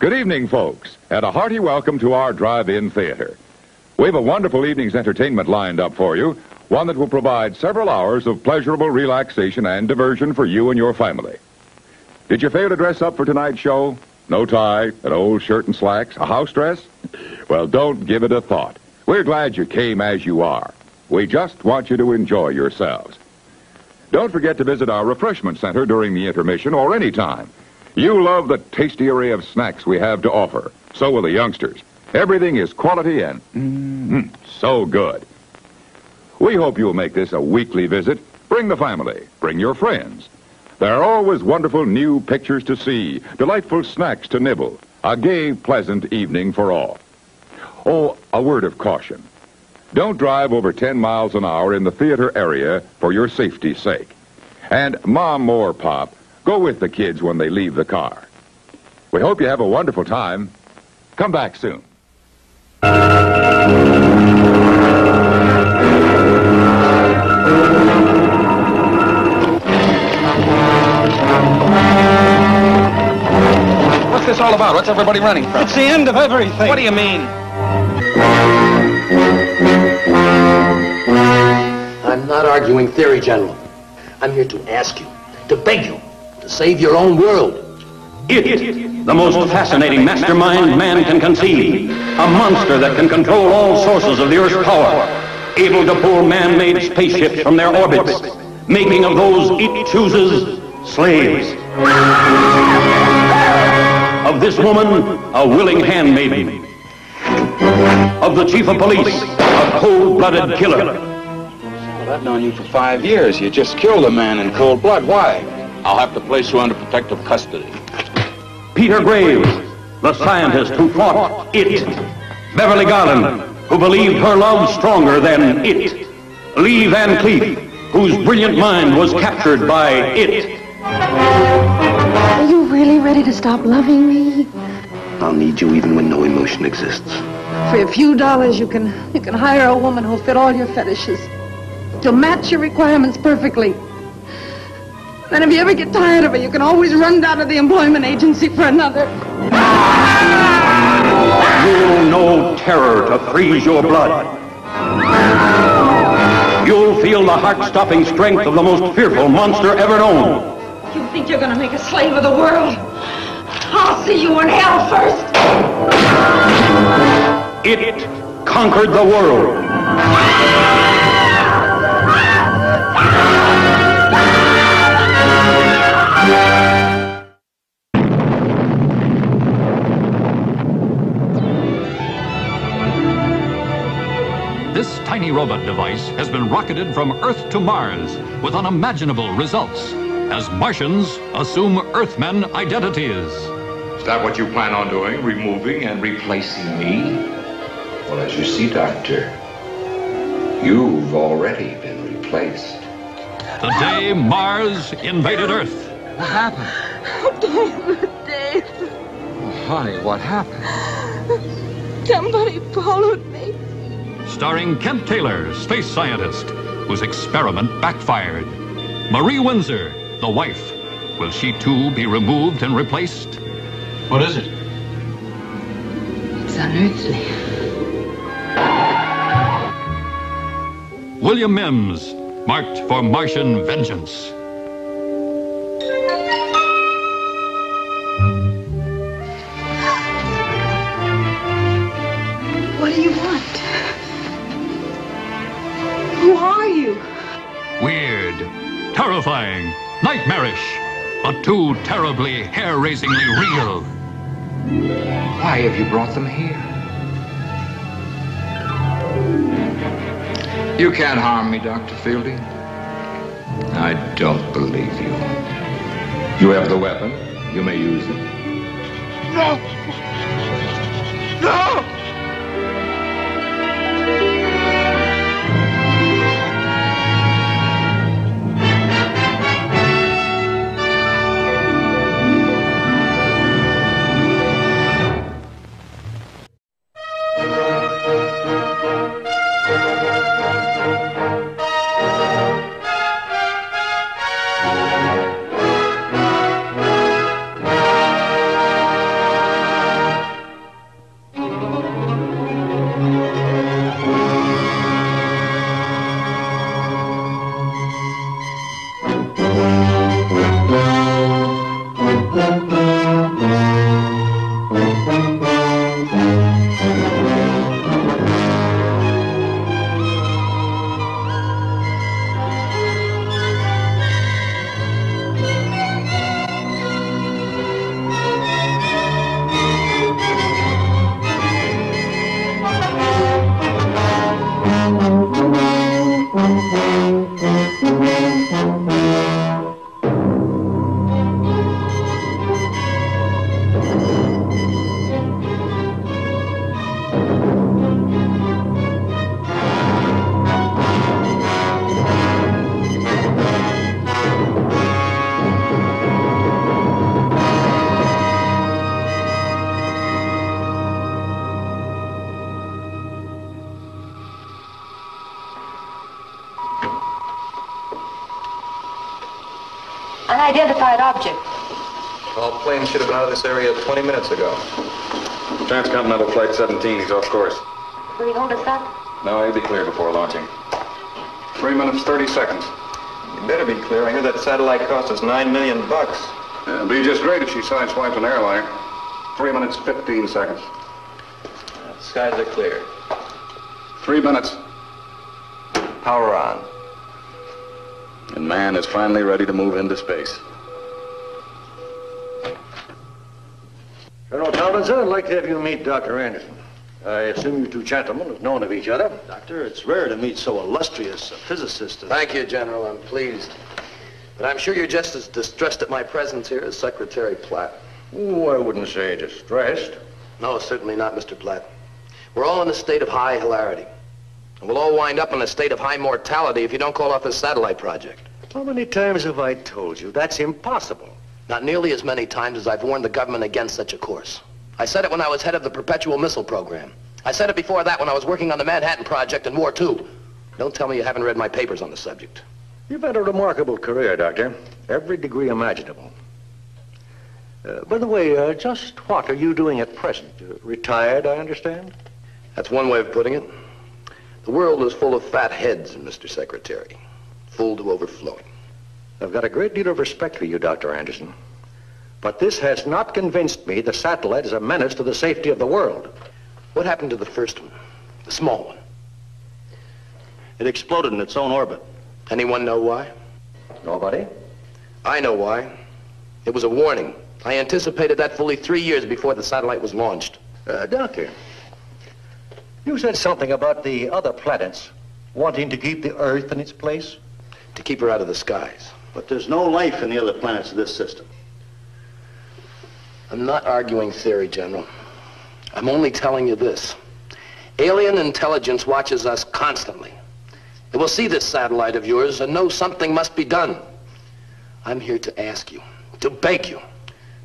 Good evening, folks, and a hearty welcome to our drive-in theater. We have a wonderful evening's entertainment lined up for you, one that will provide several hours of pleasurable relaxation and diversion for you and your family. Did you fail to dress up for tonight's show? No tie, an old shirt and slacks, a house dress? Well, don't give it a thought. We're glad you came as you are. We just want you to enjoy yourselves. Don't forget to visit our refreshment center during the intermission or any time. You love the tasty array of snacks we have to offer. So will the youngsters. Everything is quality and so good. We hope you'll make this a weekly visit. Bring the family. Bring your friends. There are always wonderful new pictures to see, delightful snacks to nibble, a gay, pleasant evening for all. Oh, a word of caution. Don't drive over 10 miles an hour in the theater area for your safety's sake. And Mom or Pop, go with the kids when they leave the car. We hope you have a wonderful time. Come back soon. What's this all about? What's everybody running from? It's the end of everything. What do you mean? I'm not arguing theory, General. I'm here to ask you, to beg you, to save your own world. It, the most fascinating mastermind man can conceive. A monster that can control all sources of the Earth's power. Able to pull man-made spaceships from their orbits. Making of those it chooses slaves. Of this woman, a willing handmaiden. Of the chief of police, a cold-blooded killer. Well, I've known you for 5 years. You just killed a man in cold blood. Why? I'll have to place you under protective custody. Peter Graves, the scientist who fought it. Beverly Garland, who believed her love stronger than it. Lee Van Cleef, whose brilliant mind was captured by it. Are you really ready to stop loving me? I'll need you even when no emotion exists. For a few dollars, you can hire a woman who'll fit all your fetishes. She'll match your requirements perfectly. Then if you ever get tired of her, you can always run down to the employment agency for another. You'll know terror to freeze your blood. You'll feel the heart-stopping strength of the most fearful monster ever known. You think you're gonna make a slave of the world? I'll see you in hell first. It conquered the world. This tiny robot device has been rocketed from Earth to Mars with unimaginable results as Martians assume Earthmen identities. Is that what you plan on doing, removing and replacing me? Well, as you see, Doctor, you've already been replaced. The day Mars invaded Earth. What happened? Oh, Dave. Oh, honey, what happened? Somebody followed me. Starring Kent Taylor, space scientist, whose experiment backfired. Marie Windsor, the wife. Will she too be removed and replaced? What is it? It's unearthly. William Mims, marked for Martian vengeance. What do you want? Who are you? Weird, terrifying, nightmarish, but too terribly, hair-raisingly real. Why have you brought them here? You can't harm me, Dr. Fielding. I don't believe you. You have the weapon. You may use it. No! No! Unidentified object. All planes should have been out of this area 20 minutes ago. Transcontinental Flight 17, he's off course. Will he hold us up? No, he'll be clear before launching. 3 minutes, 30 seconds. You better be clear. I hear that satellite cost us $9 million. It'd be just great if she sideswiped an airliner. 3 minutes, 15 seconds. The skies are clear. 3 minutes. Power on. And man is finally ready to move into space. Colonel Tomlinson, I'd like to have you meet Dr. Anderson. I assume you two gentlemen have known of each other. Doctor, it's rare to meet so illustrious a physicist. Thank you, General. I'm pleased. But I'm sure you're just as distressed at my presence here as Secretary Platt. Oh, I wouldn't say distressed. No, certainly not, Mr. Platt. We're all in a state of high hilarity. And we'll all wind up in a state of high mortality if you don't call off this satellite project. How many times have I told you? That's impossible. Not nearly as many times as I've warned the government against such a course. I said it when I was head of the perpetual missile program. I said it before that when I was working on the Manhattan Project in War II. Don't tell me you haven't read my papers on the subject. You've had a remarkable career, Doctor. Every degree imaginable. By the way, just what are you doing at present? Retired, I understand? That's one way of putting it. The world is full of fat heads, Mr. Secretary. Full to overflowing. I've got a great deal of respect for you, Dr. Anderson. But this has not convinced me the satellite is a menace to the safety of the world. What happened to the first one? The small one? It exploded in its own orbit. Anyone know why? Nobody? I know why. It was a warning. I anticipated that fully 3 years before the satellite was launched. Doctor, you said something about the other planets wanting to keep the Earth in its place? To keep her out of the skies. But there's no life in the other planets of this system. I'm not arguing theory, General. I'm only telling you this. Alien intelligence watches us constantly. It will see this satellite of yours and know something must be done. I'm here to ask you, to beg you,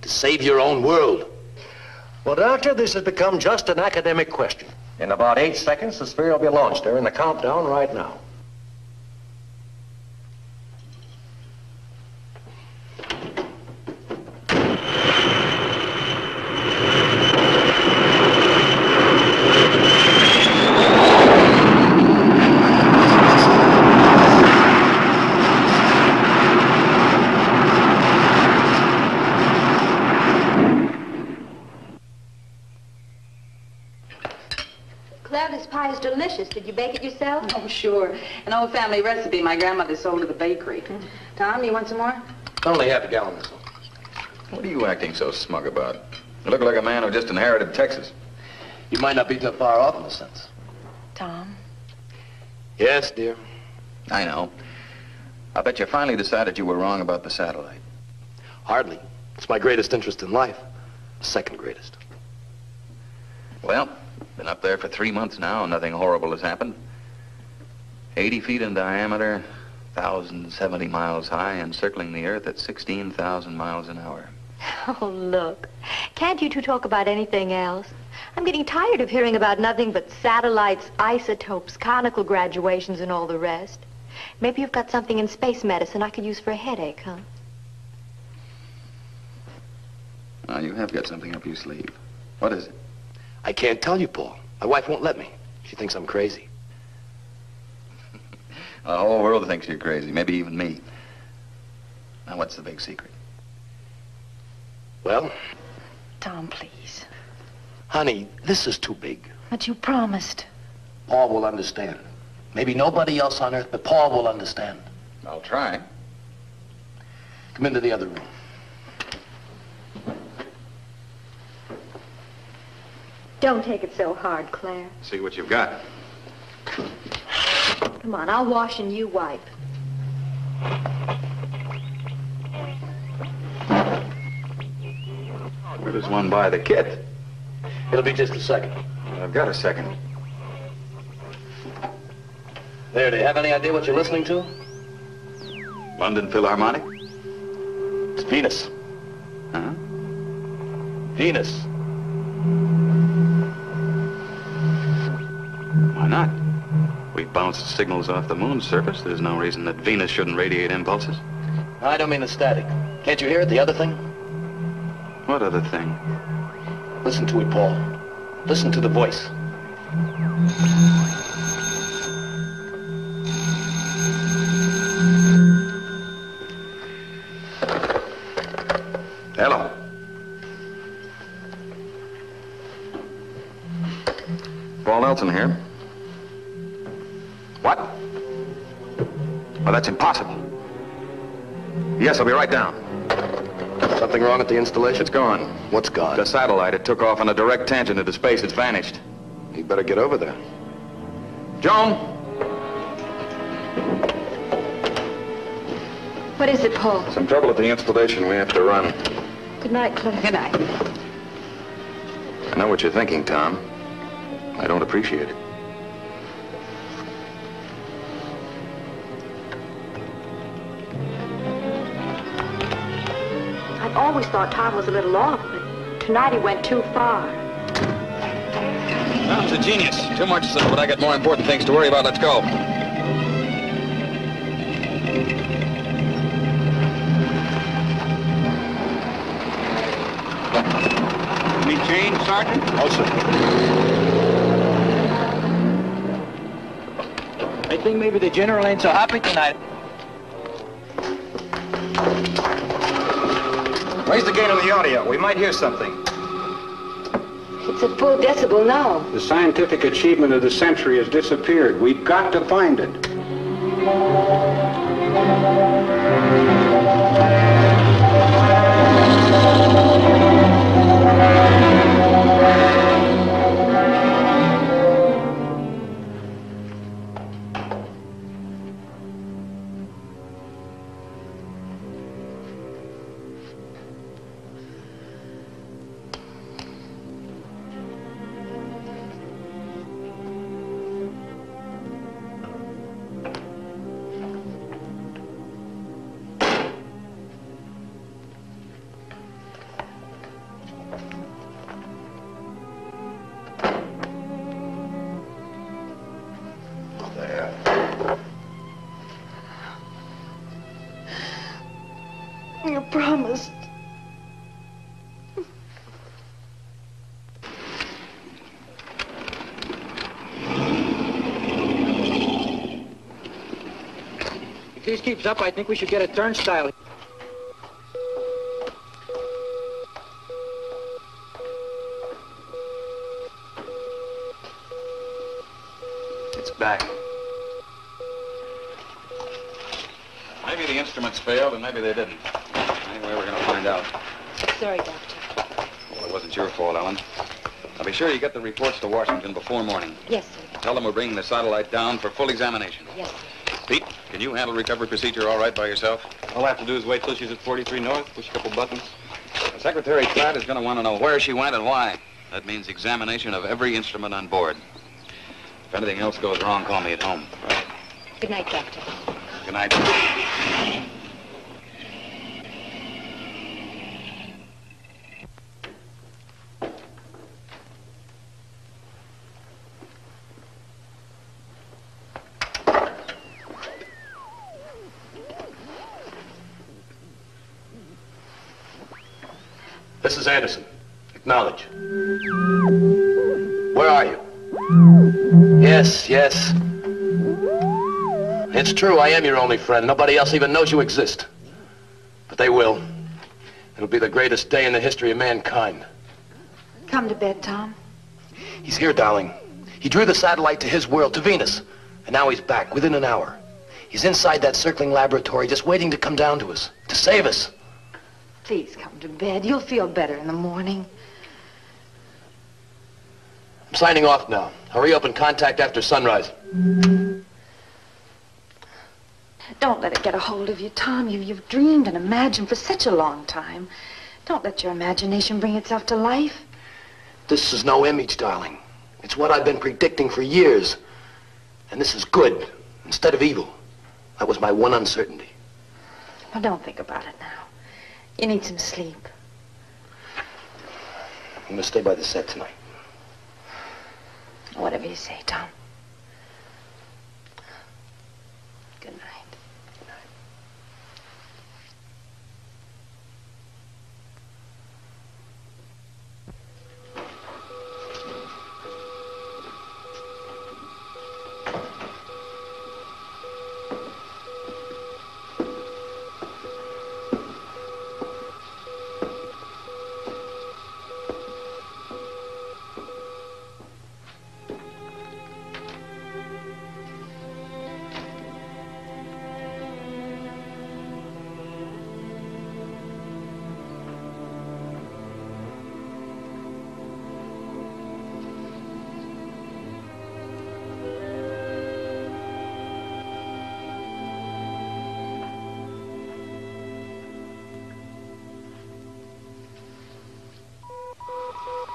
to save your own world. Well, Doctor, this has become just an academic question. In about 8 seconds, the sphere will be launched. They're in the countdown right now. This pie is delicious. Did you bake it yourself? Oh, sure. An old family recipe my grandmother sold at the bakery. Tom, you want some more? Only half a gallon or so. What are you acting so smug about? You look like a man who just inherited Texas. You might not be too far off in a sense. Tom? Yes, dear. I know. I bet you finally decided you were wrong about the satellite. Hardly. It's my greatest interest in life. The second greatest. Well, been up there for 3 months now, and nothing horrible has happened. 80 feet in diameter, 1,070 miles high, and circling the Earth at 16,000 miles an hour. Oh, look. Can't you two talk about anything else? I'm getting tired of hearing about nothing but satellites, isotopes, conical graduations, and all the rest. Maybe you've got something in space medicine I could use for a headache, huh? Well, you have got something up your sleeve. What is it? I can't tell you, Paul. My wife won't let me. She thinks I'm crazy. The whole world thinks you're crazy, maybe even me. Now, what's the big secret? Well? Tom, please. Honey, this is too big. But you promised. Paul will understand. Maybe nobody else on Earth, but Paul will understand. I'll try. Come into the other room. Don't take it so hard, Claire. See what you've got. Come on, I'll wash and you wipe. Where does one buy the kit? It'll be just a second. I've got a second. There, do you have any idea what you're listening to? London Philharmonic? It's Venus. Huh? Venus. Why not? We bounced signals off the moon's surface. There's no reason that Venus shouldn't radiate impulses. I don't mean the static. Can't you hear it, the other thing? What other thing? Listen to it, Paul. Listen to the voice. Hello. Paul Nelson here. What? Well, that's impossible. Yes, I'll be right down. Something wrong at the installation? It's gone. What's gone? The satellite. It took off on a direct tangent into space. It's vanished. You better get over there. Joan! What is it, Paul? Some trouble at the installation. We have to run. Good night, Cleef. Good night. I know what you're thinking, Tom. I don't appreciate it. I've always thought Tom was a little off, but tonight he went too far. Tom's a genius. Too much so, but I got more important things to worry about. Let's go. Any change, Sergeant? No, sir. I think maybe the general ain't so happy tonight. Raise the gain on the audio. We might hear something. It's at full decibel now. The scientific achievement of the century has disappeared. We've got to find it. You promised. If this keeps up, I think we should get a turnstile. It's back. Maybe the instruments failed, and maybe they didn't. Anyway, we're going to find out. Sorry, Doctor. Well, it wasn't your fault, Ellen. Now, be sure you get the reports to Washington before morning. Yes, sir. Tell them we're bringing the satellite down for full examination. Yes, sir. Pete, can you handle recovery procedure all right by yourself? All I have to do is wait till she's at 43 North, push a couple buttons. The Secretary Pratt is going to want to know where she went and why. That means examination of every instrument on board. If anything else goes wrong, call me at home. Right. Good night, Doctor. Good night. This is Anderson. Acknowledge. Where are you? Yes, yes. It's true, I am your only friend. Nobody else even knows you exist. But they will. It'll be the greatest day in the history of mankind. Come to bed, Tom. He's here, darling. He drew the satellite to his world, to Venus. And now he's back, within an hour. He's inside that circling laboratory, just waiting to come down to us, to save us. Please come to bed. You'll feel better in the morning. I'm signing off now. Hurry up and contact after sunrise. Don't let it get a hold of you, Tom. You've dreamed and imagined for such a long time. Don't let your imagination bring itself to life. This is no image, darling. It's what I've been predicting for years. And this is good instead of evil. That was my one uncertainty. Well, don't think about it now. You need some sleep. I'm going to stay by the set tonight. Whatever you say, Tom. Good night.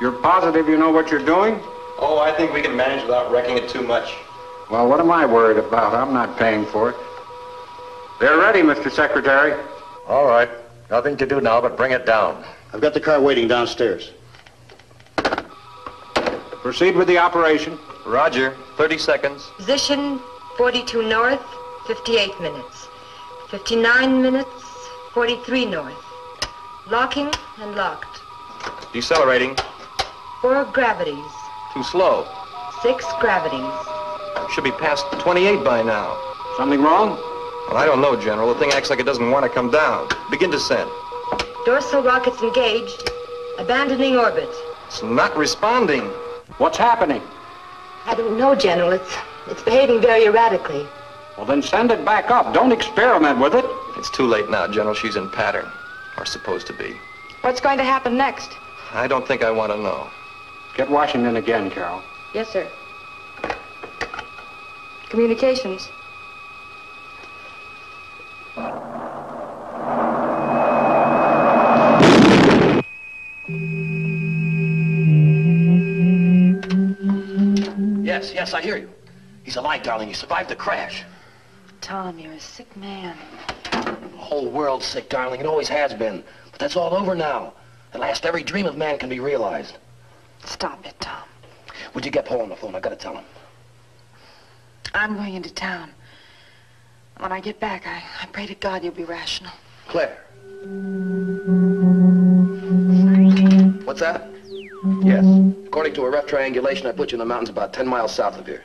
You're positive you know what you're doing? Oh, I think we can manage without wrecking it too much. Well, what am I worried about? I'm not paying for it. They're ready, Mr. Secretary. All right. Nothing to do now but bring it down. I've got the car waiting downstairs. Proceed with the operation. Roger. 30 seconds. Position 42 north, 58 minutes. 59 minutes, 43 north. Locking and locked. Decelerating. 4 gravities. Too slow. 6 gravities. Should be past 28 by now. Something wrong? Well, I don't know, General. The thing acts like it doesn't want to come down. Begin descent. Dorsal rockets engaged. Abandoning orbit. It's not responding. What's happening? I don't know, General. It's behaving very erratically. Well, then send it back up. Don't experiment with it. It's too late now, General. She's in pattern. Or supposed to be. What's going to happen next? I don't think I want to know. Get Washington again, Carol. Yes, sir. Communications. Yes, I hear you. He's alive, darling. He survived the crash. Tom, you're a sick man. The whole world's sick, darling. It always has been. But that's all over now. At last, every dream of man can be realized. Stop it, Tom. Would you get Paul on the phone? I gotta tell him. I'm going into town. When I get back, I pray to God you'll be rational. Claire. What's that? Yes. According to a rough triangulation, I put you in the mountains about 10 miles south of here.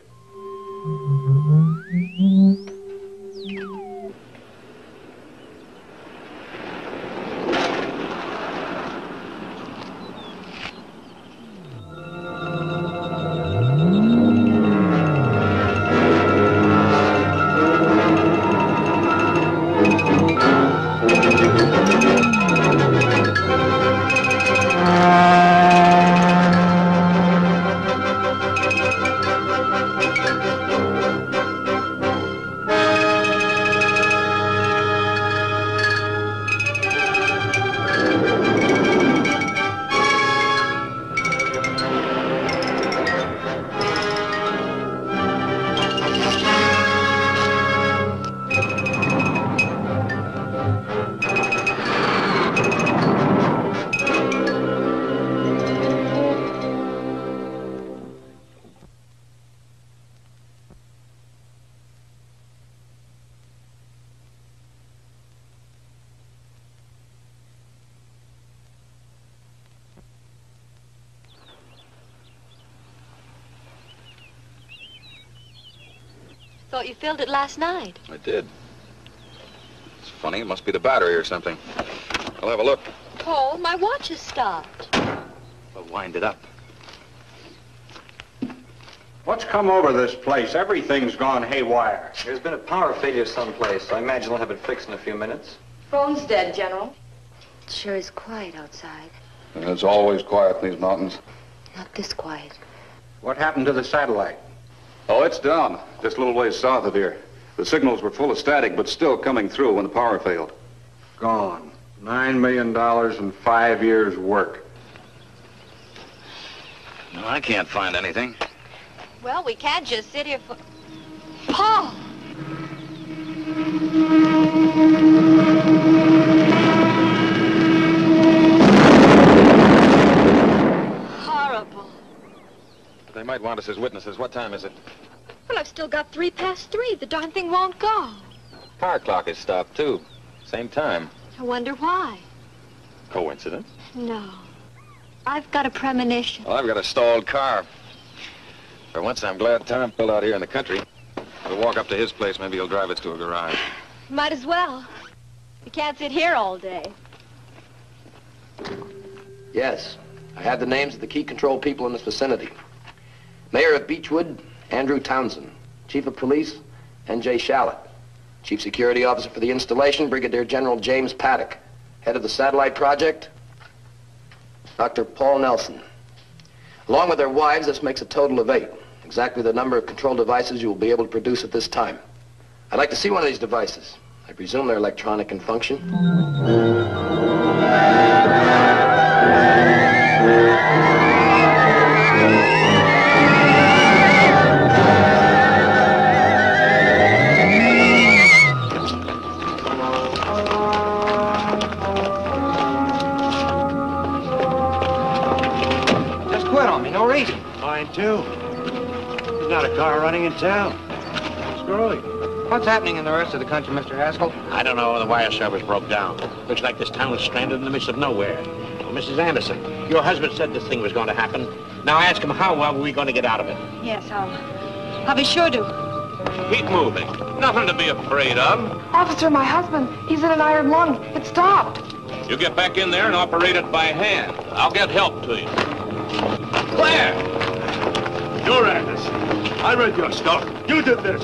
Thought you filled it last night. I did. It's funny. It must be the battery or something. I'll have a look. Paul, my watch has stopped. I'll wind it up. What's come over this place? Everything's gone haywire. There's been a power failure someplace. I imagine they'll have it fixed in a few minutes. Phone's dead, General. It sure is quiet outside. It's always quiet in these mountains. Not this quiet. What happened to the satellite? Oh, it's down. Just a little ways south of here. The signals were full of static, but still coming through when the power failed. Gone. $9 million and 5 years' work. No, I can't find anything. Well, we can't just sit here for... Paul! Horrible. They might want us as witnesses. What time is it? Well, I've still got 3:03. The darn thing won't go. Car clock is stopped, too. Same time. I wonder why. Coincidence? No. I've got a premonition. Well, I've got a stalled car. For once, I'm glad Tom pulled out here in the country. We'll walk up to his place. Maybe he'll drive us to a garage. Might as well. You can't sit here all day. Yes, I have the names of the key control people in this vicinity. Mayor of Beechwood, Andrew Townsend. Chief of Police, N.J. Shallett. Chief Security Officer for the installation, Brigadier General James Paddock. Head of the satellite project, Dr. Paul Nelson. Along with their wives, this makes a total of 8. Exactly the number of control devices you will be able to produce at this time. I'd like to see one of these devices. I presume they're electronic in function. do? There's not a car running in town. Screwy. What's happening in the rest of the country, Mr. Haskell? I don't know. The wire service broke down. Looks like this town is stranded in the midst of nowhere. Well, Mrs. Anderson, your husband said this thing was going to happen. Now ask him how are we going to get out of it. Yes, I'll be sure to. Keep moving. Nothing to be afraid of. Officer, my husband, he's in an iron lung. It stopped. You get back in there and operate it by hand. I'll get help to you. Claire! You're Anderson. I read your stuff. You did this.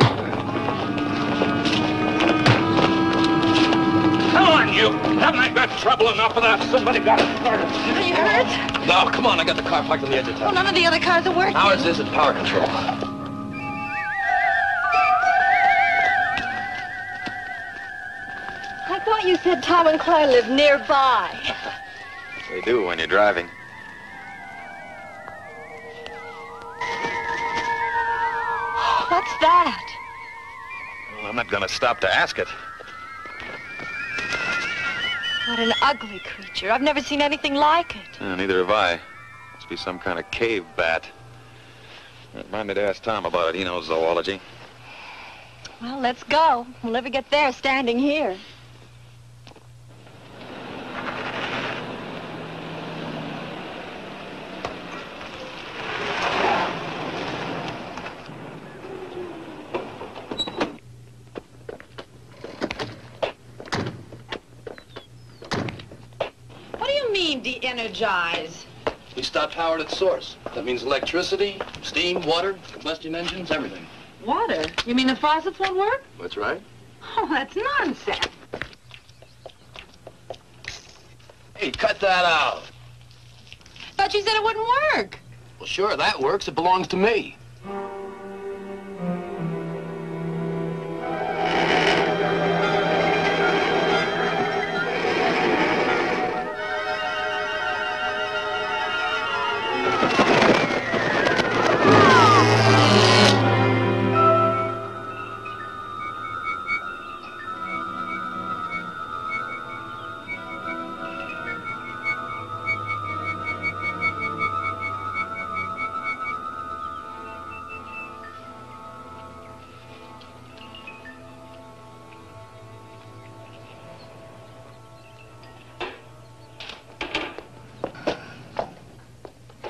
Come on, you! Haven't I got trouble enough without somebody got started? Are you hurt? No, come on, I got the car parked on the edge of town. Oh, none of the other cars are working. Ours is at power control. I thought you said Tom and Claire lived nearby. They do when you're driving. What's that? Well, I'm not going to stop to ask it. What an ugly creature. I've never seen anything like it. Neither have I. Must be some kind of cave bat. Remind me to ask Tom about it. He knows zoology. Well, let's go. We'll never get there standing here. De-energize. We stopped power at its source. That means electricity, steam, water, combustion engines, everything. Water? You mean the faucets won't work? That's right. Oh, that's nonsense. Hey, cut that out. Thought you said it wouldn't work. Well, sure, that works. It belongs to me.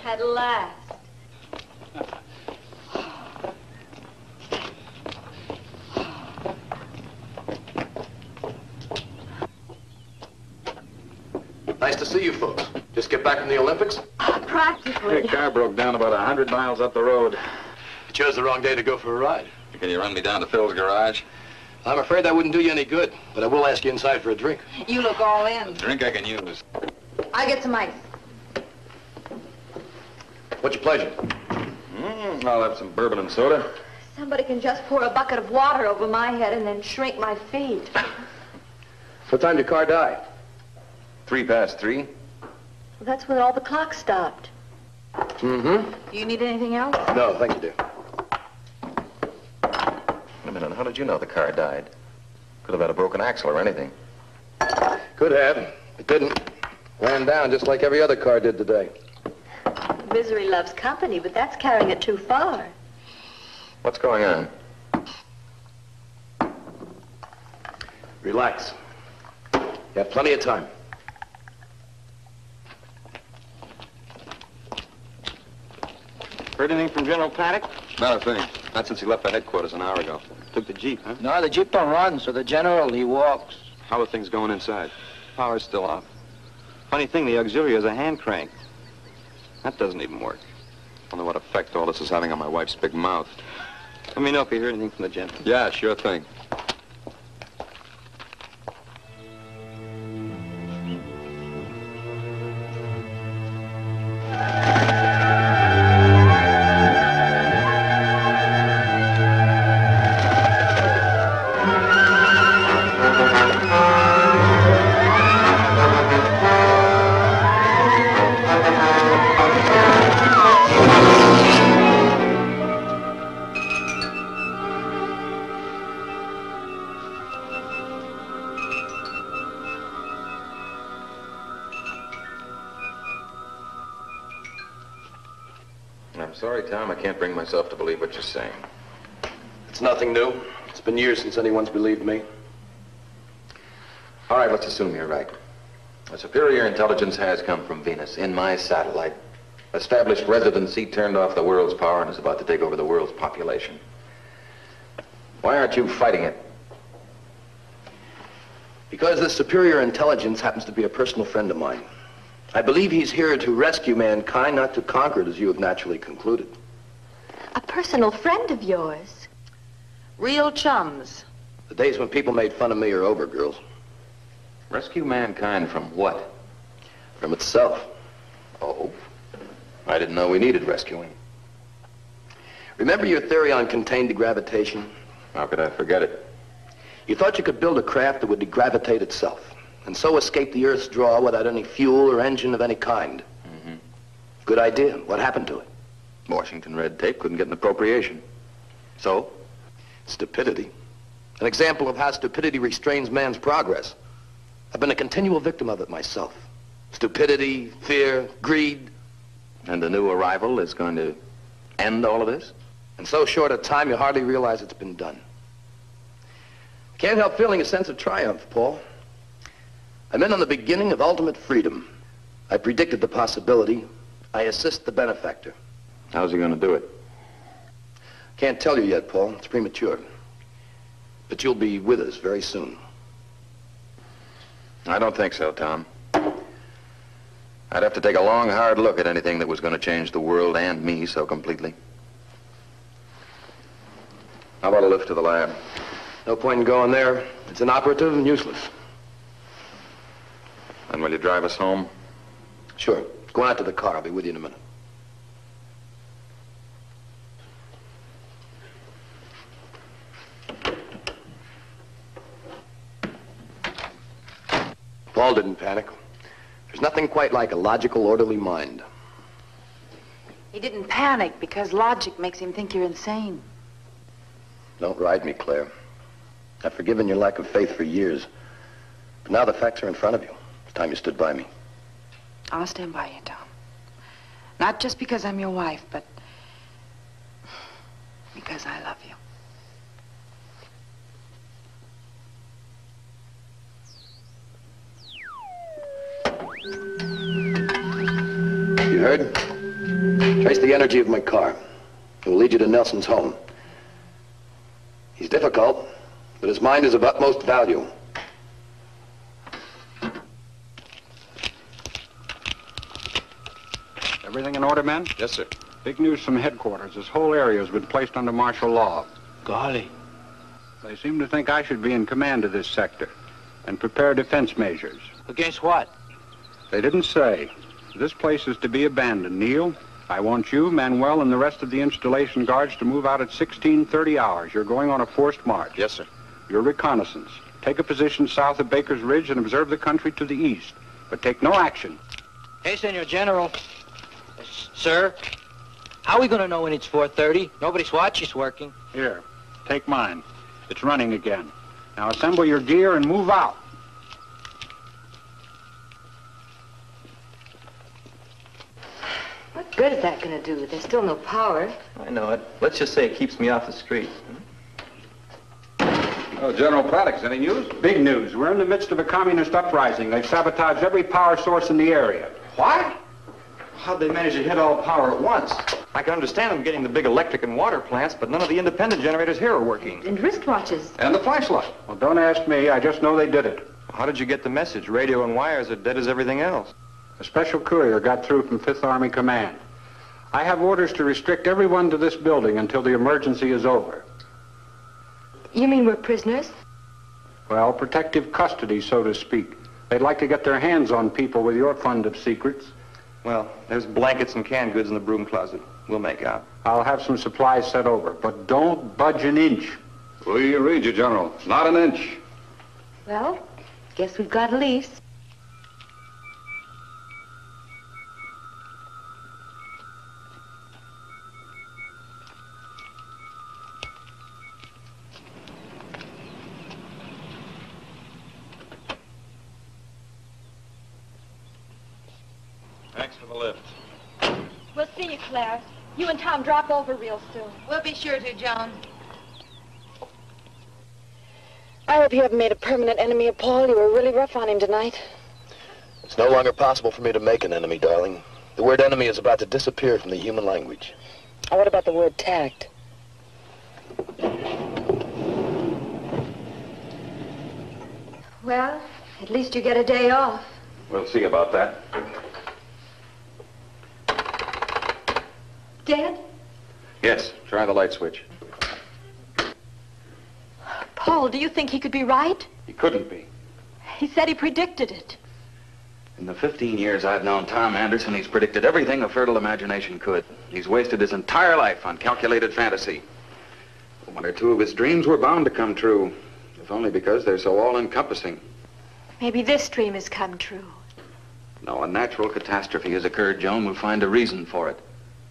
At last. Nice to see you folks. Just get back from the Olympics? Practically. The car broke down about 100 miles up the road. You chose the wrong day to go for a ride. Can you run me down to Phil's garage? I'm afraid that wouldn't do you any good, but I will ask you inside for a drink. You look all in. Drink I can use. I'll get some ice. What's your pleasure? I'll have some bourbon and soda. Somebody can just pour a bucket of water over my head and then shrink my feet. What time did your car die? 3:03. Well, that's when all the clocks stopped. Mm-hmm. Do you need anything else? No, thank you, dear. Wait a minute, how did you know the car died? Could have had a broken axle or anything. Could have. It didn't. Ran down just like every other car did today. Misery loves company, but that's carrying it too far. What's going on? Relax. You have plenty of time. Heard anything from General Paddock? Not a thing. Not since he left the headquarters an hour ago. Took the Jeep, huh? No, the Jeep don't run, so the general, he walks. How are things going inside? Power's still off. Funny thing, the auxiliary is a hand crank. That doesn't even work. I wonder what effect all this is having on my wife's big mouth. Let me know if you hear anything from the general. Yeah, sure thing. sorry, Tom. I can't bring myself to believe what you're saying. It's nothing new. It's been years since anyone's believed me. All right, let's assume you're right. A superior intelligence has come from Venus in my satellite, established residency, turned off the world's power, and is about to take over the world's population. Why aren't you fighting it? Because this superior intelligence happens to be a personal friend of mine. I believe he's here to rescue mankind, not to conquer it, as you have naturally concluded. A personal friend of yours? Real chums. The days when people made fun of me are over, girls. Rescue mankind from what? From itself. Oh? I didn't know we needed rescuing. Remember your theory on contained degravitation? How could I forget it? You thought you could build a craft that would degravitate itself, and so escape the Earth's draw without any fuel or engine of any kind. Mm-hmm. Good idea. What happened to it? Washington red tape couldn't get an appropriation. So? Stupidity. An example of how stupidity restrains man's progress. I've been a continual victim of it myself. Stupidity, fear, greed. And the new arrival is going to end all of this? In so short a time, you hardly realize it's been done. Can't help feeling a sense of triumph, Paul. I'm in on the beginning of ultimate freedom. I predicted the possibility. I assist the benefactor. How's he going to do it? Can't tell you yet, Paul. It's premature. But you'll be with us very soon. I don't think so, Tom. I'd have to take a long, hard look at anything that was going to change the world and me so completely. How about a lift to the lab? No point in going there. It's inoperative and useless. And will you drive us home? Sure. Go out to the car. I'll be with you in a minute. Paul didn't panic. There's nothing quite like a logical, orderly mind. He didn't panic because logic makes him think you're insane. Don't ride me, Claire. I've forgiven your lack of faith for years. But now the facts are in front of you. It's time you stood by me. I'll stand by you, Tom. Not just because I'm your wife, but because I love you. You heard? Trace the energy of my car. It will lead you to Nelson's home. He's difficult, but his mind is of utmost value. Everything in order, men? Yes, sir. Big news from headquarters. This whole area has been placed under martial law. Golly. They seem to think I should be in command of this sector and prepare defense measures. Against what? They didn't say. This place is to be abandoned, Neil. I want you, Manuel, and the rest of the installation guards to move out at 16:30 hours. You're going on a forced march. Yes, sir. Your reconnaissance. Take a position south of Baker's Ridge and observe the country to the east. But take no action. Hey, Senor General. Sir, how are we going to know when it's 4:30? Nobody's watch is working. Here, take mine. It's running again. Now assemble your gear and move out. What good is that going to do? There's still no power. I know it. Let's just say it keeps me off the street. Oh, General Braddock, any news? Big news. We're in the midst of a communist uprising. They've sabotaged every power source in the area. What? How'd they manage to hit all power at once? I can understand them getting the big electric and water plants, but none of the independent generators here are working. And wristwatches. And the flashlight. Well, don't ask me. I just know they did it. How did you get the message? Radio and wires are dead as everything else. A special courier got through from 5th Army Command. I have orders to restrict everyone to this building until the emergency is over. You mean we're prisoners? Well, protective custody, so to speak. They'd like to get their hands on people with your fund of secrets. Well, there's blankets and canned goods in the broom closet. We'll make out. I'll have some supplies sent over, but don't budge an inch. We read you, General. Not an inch. Well, guess we've got a lease. Thanks for the lift. We'll see you, Claire. You and Tom drop over real soon. We'll be sure to, Joan. I hope you haven't made a permanent enemy of Paul. You were really rough on him tonight. It's no longer possible for me to make an enemy, darling. The word enemy is about to disappear from the human language. Oh, what about the word tact? Well, at least you get a day off. We'll see about that. Dead? Yes, try the light switch. Paul, do you think he could be right? He couldn't be. He said he predicted it. In the 15 years I've known Tom Anderson, he's predicted everything a fertile imagination could. He's wasted his entire life on calculated fantasy. One or two of his dreams were bound to come true, if only because they're so all-encompassing. Maybe this dream has come true. No, a natural catastrophe has occurred, Joan. We'll find a reason for it.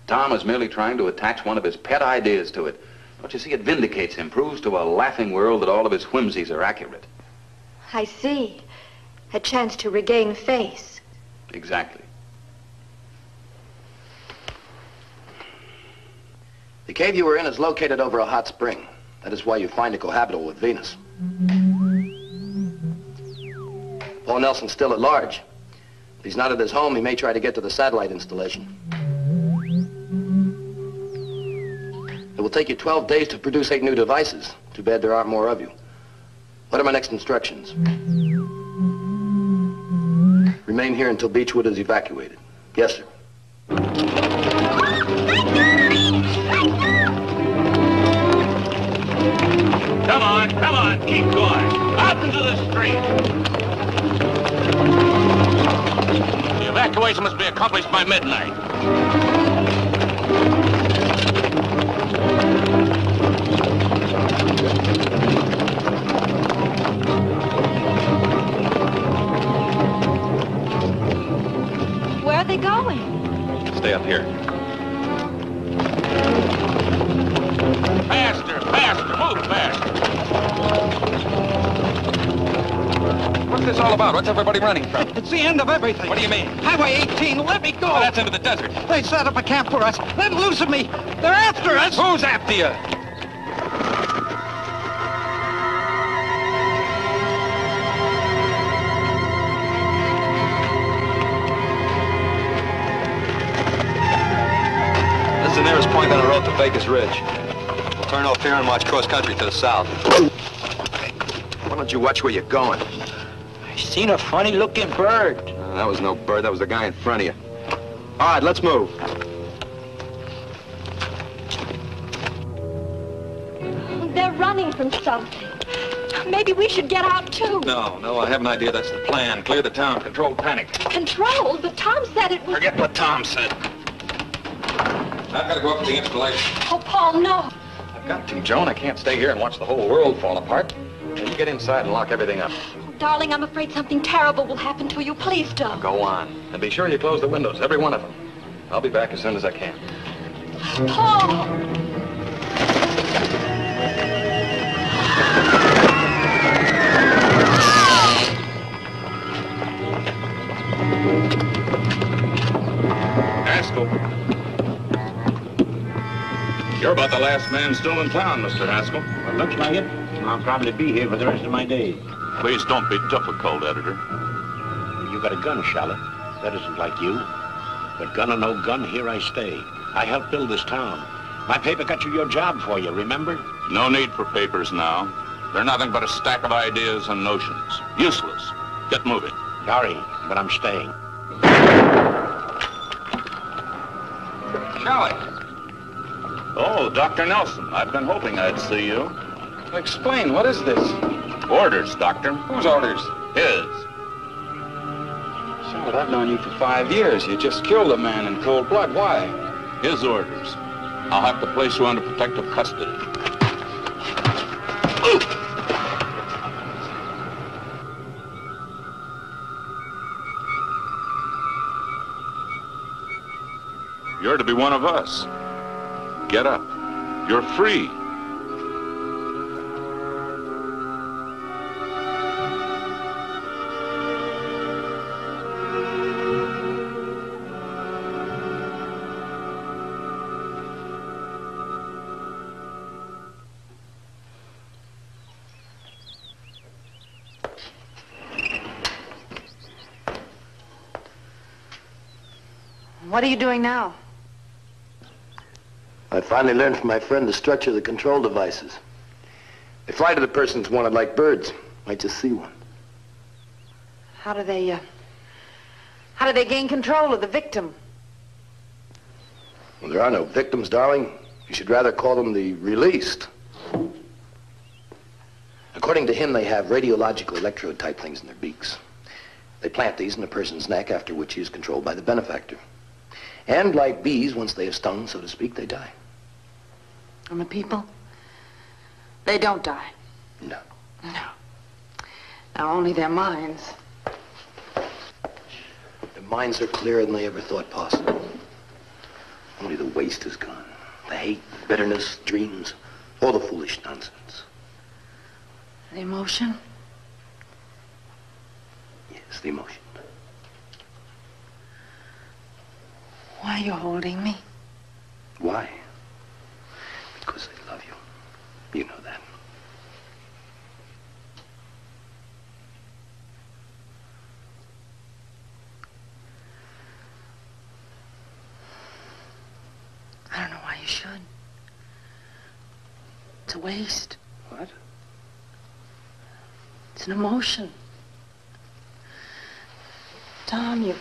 Tom is merely trying to attach one of his pet ideas to it. But you see, it vindicates him, proves to a laughing world that all of his whimsies are accurate. I see. A chance to regain face. Exactly. The cave you were in is located over a hot spring. That is why you find it cohabitable with Venus. Paul Nelson's still at large. If he's not at his home, he may try to get to the satellite installation. It will take you 12 days to produce 8 new devices. Too bad there aren't more of you. What are my next instructions? Remain here until Beechwood is evacuated. Yes, sir. Come on, keep going. Out into the street. The evacuation must be accomplished by midnight. Where are they going? Stay up here. Faster, move faster. What's this all about? What's everybody running from? It's the end of everything. What do you mean? Highway 18, let me go. Oh, that's into the desert. They set up a camp for us. Let loose of me. They're after us. Who's after you? This is the nearest point on the road to Vegas Ridge. We'll turn off here and march cross country to the south. Why don't you watch where you're going? I seen a funny-looking bird. That was no bird. That was the guy in front of you. All right, let's move. They're running from something. Maybe we should get out, too. No, I have an idea. That's the plan. Clear the town. Control panic. Control? But Tom said it was... Forget what Tom said. I've got to go up to the installation. Oh, Paul, no. I've got to, Joan. I can't stay here and watch the whole world fall apart. Now, you get inside and lock everything up. Oh, darling, I'm afraid something terrible will happen to you. Please don't. Go on. And be sure you close the windows, every one of them. I'll be back as soon as I can. Paul! Haskell. You're about the last man still in town, Mr. Haskell. Well, looks like it. I'll probably be here for the rest of my days. Please don't be difficult, Editor. You got a gun, Charlotte. That isn't like you. But gun or no gun, here I stay. I helped build this town. My paper got you your job for you, remember? No need for papers now. They're nothing but a stack of ideas and notions. Useless. Get moving. Sorry, but I'm staying. Charlie. Oh, Dr. Nelson. I've been hoping I'd see you. Explain. What is this? Orders, Doctor. Whose orders? His. Charlotte, I've known you for 5 years. You just killed a man in cold blood. Why? His orders. I'll have to place you under protective custody. You're to be one of us. Get up. You're free. What are you doing now? I finally learned from my friend the structure of the control devices. They fly to the persons wanted like birds. Might just see one. How do they gain control of the victim? Well, there are no victims, darling. You should rather call them the released. According to him, they have radiological electrode type things in their beaks. They plant these in a person's neck, after which he is controlled by the benefactor. And like bees, once they have stung, so to speak, they die. And the people? They don't die. No. No. Now, only their minds. Their minds are clearer than they ever thought possible. Only the waste is gone. The hate, bitterness, dreams, all the foolish nonsense. The emotion? Yes, the emotion. Why are you holding me? Why? Because I love you. You know that. I don't know why you should. It's a waste. What? It's an emotion. Tom, you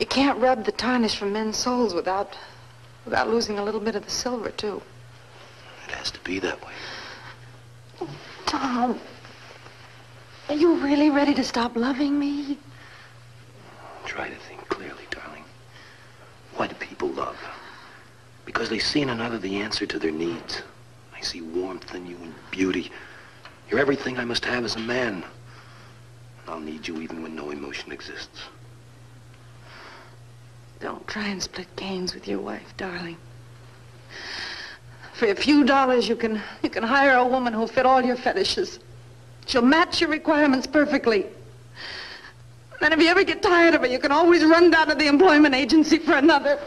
can't rub the tarnish from men's souls without losing a little bit of the silver, too. It has to be that way. Tom, are you really ready to stop loving me? Try to think clearly, darling. Why do people love? Because they see in another the answer to their needs. They see warmth in you and beauty. You're everything I must have as a man. I'll need you even when no emotion exists. Don't try and split gains with your wife, darling. For a few dollars, you can hire a woman who'll fit all your fetishes. She'll match your requirements perfectly. Then if you ever get tired of her, you can always run down to the employment agency for another.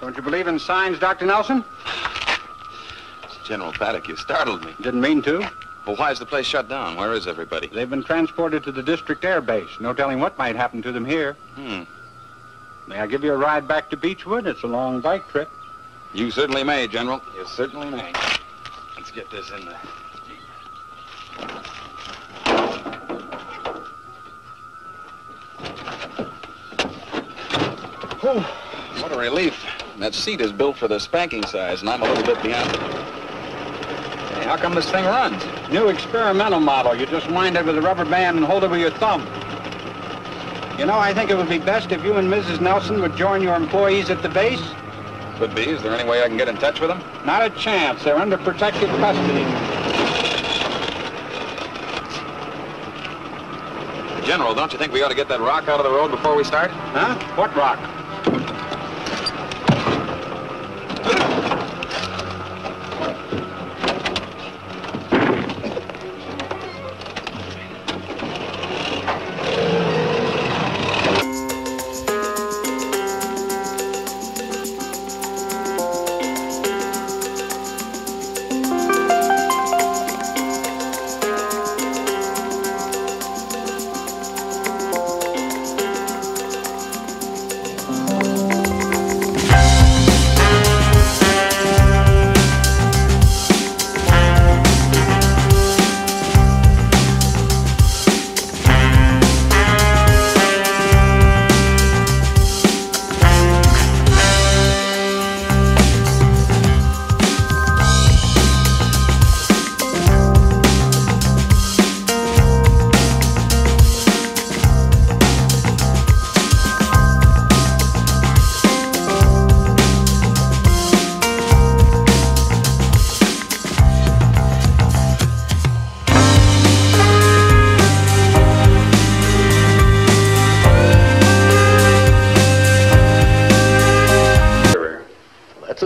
Don't you believe in signs, Dr. Nelson? General Paddock, you startled me. Didn't mean to. Well, why is the place shut down? Where is everybody? They've been transported to the district air base. No telling what might happen to them here. May I give you a ride back to Beechwood? It's a long bike trip. You certainly may, General. You certainly may. Let's get this in there. Whew. What a relief. That seat is built for the spanking size, and I'm a little bit beyond it. Hey, how come this thing runs? New experimental model. You just wind it with a rubber band and hold it with your thumb. You know, I think it would be best if you and Mrs. Nelson would join your employees at the base. Could be. Is there any way I can get in touch with them? Not a chance. They're under protective custody. General, don't you think we ought to get that rock out of the road before we start? Huh? What rock?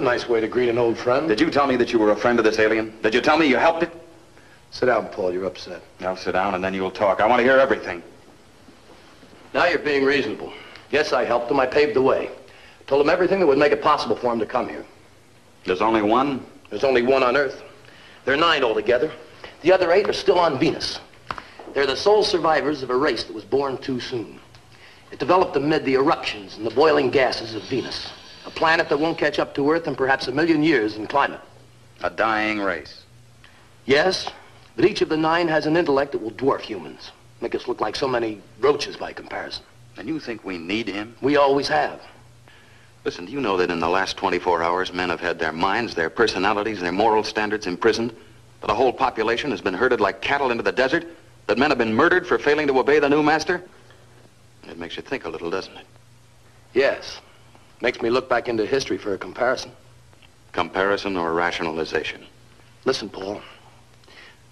Nice way to greet an old friend. Did you tell me that you were a friend of this alien? Did you tell me you helped it? Sit down, Paul. You're upset. I'll sit down and then you'll talk. I want to hear everything. Now you're being reasonable. Yes, I helped him. I paved the way. Told him everything that would make it possible for him to come here. There's only one? There's only one on Earth. There are 9 altogether. The other 8 are still on Venus. They're the sole survivors of a race that was born too soon. It developed amid the eruptions and the boiling gases of Venus, a planet that won't catch up to Earth in perhaps 1,000,000 years in climate. A dying race. Yes, but each of the 9 has an intellect that will dwarf humans, make us look like so many roaches by comparison. And you think we need him? We always have. Listen, do you know that in the last 24 hours, men have had their minds, their personalities, their moral standards imprisoned? That a whole population has been herded like cattle into the desert? That men have been murdered for failing to obey the new master? It makes you think a little, doesn't it? Yes. Makes me look back into history for a comparison. Comparison or rationalization? Listen, Paul.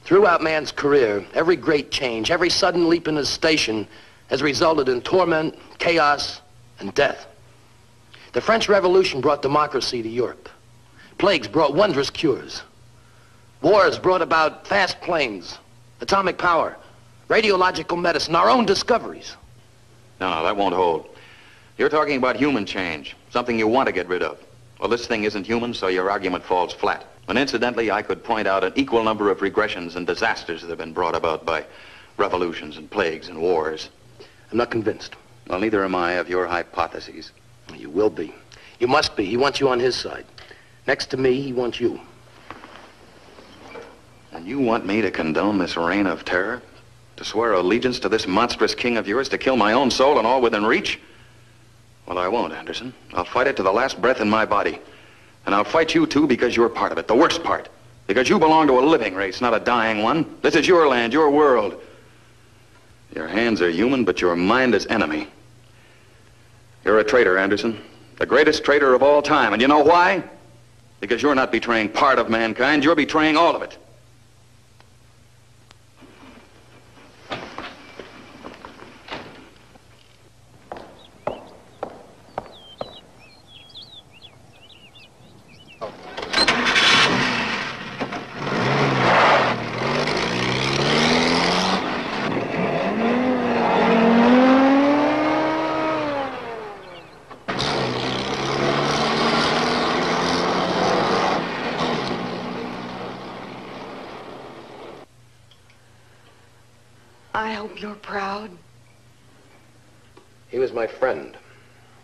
Throughout man's career, every great change, every sudden leap in his station has resulted in torment, chaos, and death. The French Revolution brought democracy to Europe. Plagues brought wondrous cures. Wars brought about fast planes, atomic power, radiological medicine, our own discoveries. No, that won't hold. You're talking about human change, something you want to get rid of. Well, this thing isn't human, so your argument falls flat. And incidentally, I could point out an equal number of regressions and disasters that have been brought about by revolutions and plagues and wars. I'm not convinced. Well, neither am I of your hypotheses. You will be. You must be. He wants you on his side. Next to me, he wants you. And you want me to condone this reign of terror? To swear allegiance to this monstrous king of yours, to kill my own soul and all within reach? Well, I won't, Anderson. I'll fight it to the last breath in my body. And I'll fight you, too, because you're part of it, the worst part. Because you belong to a living race, not a dying one. This is your land, your world. Your hands are human, but your mind is enemy. You're a traitor, Anderson. The greatest traitor of all time. And you know why? Because you're not betraying part of mankind, you're betraying all of it. I hope you're proud. He was my friend.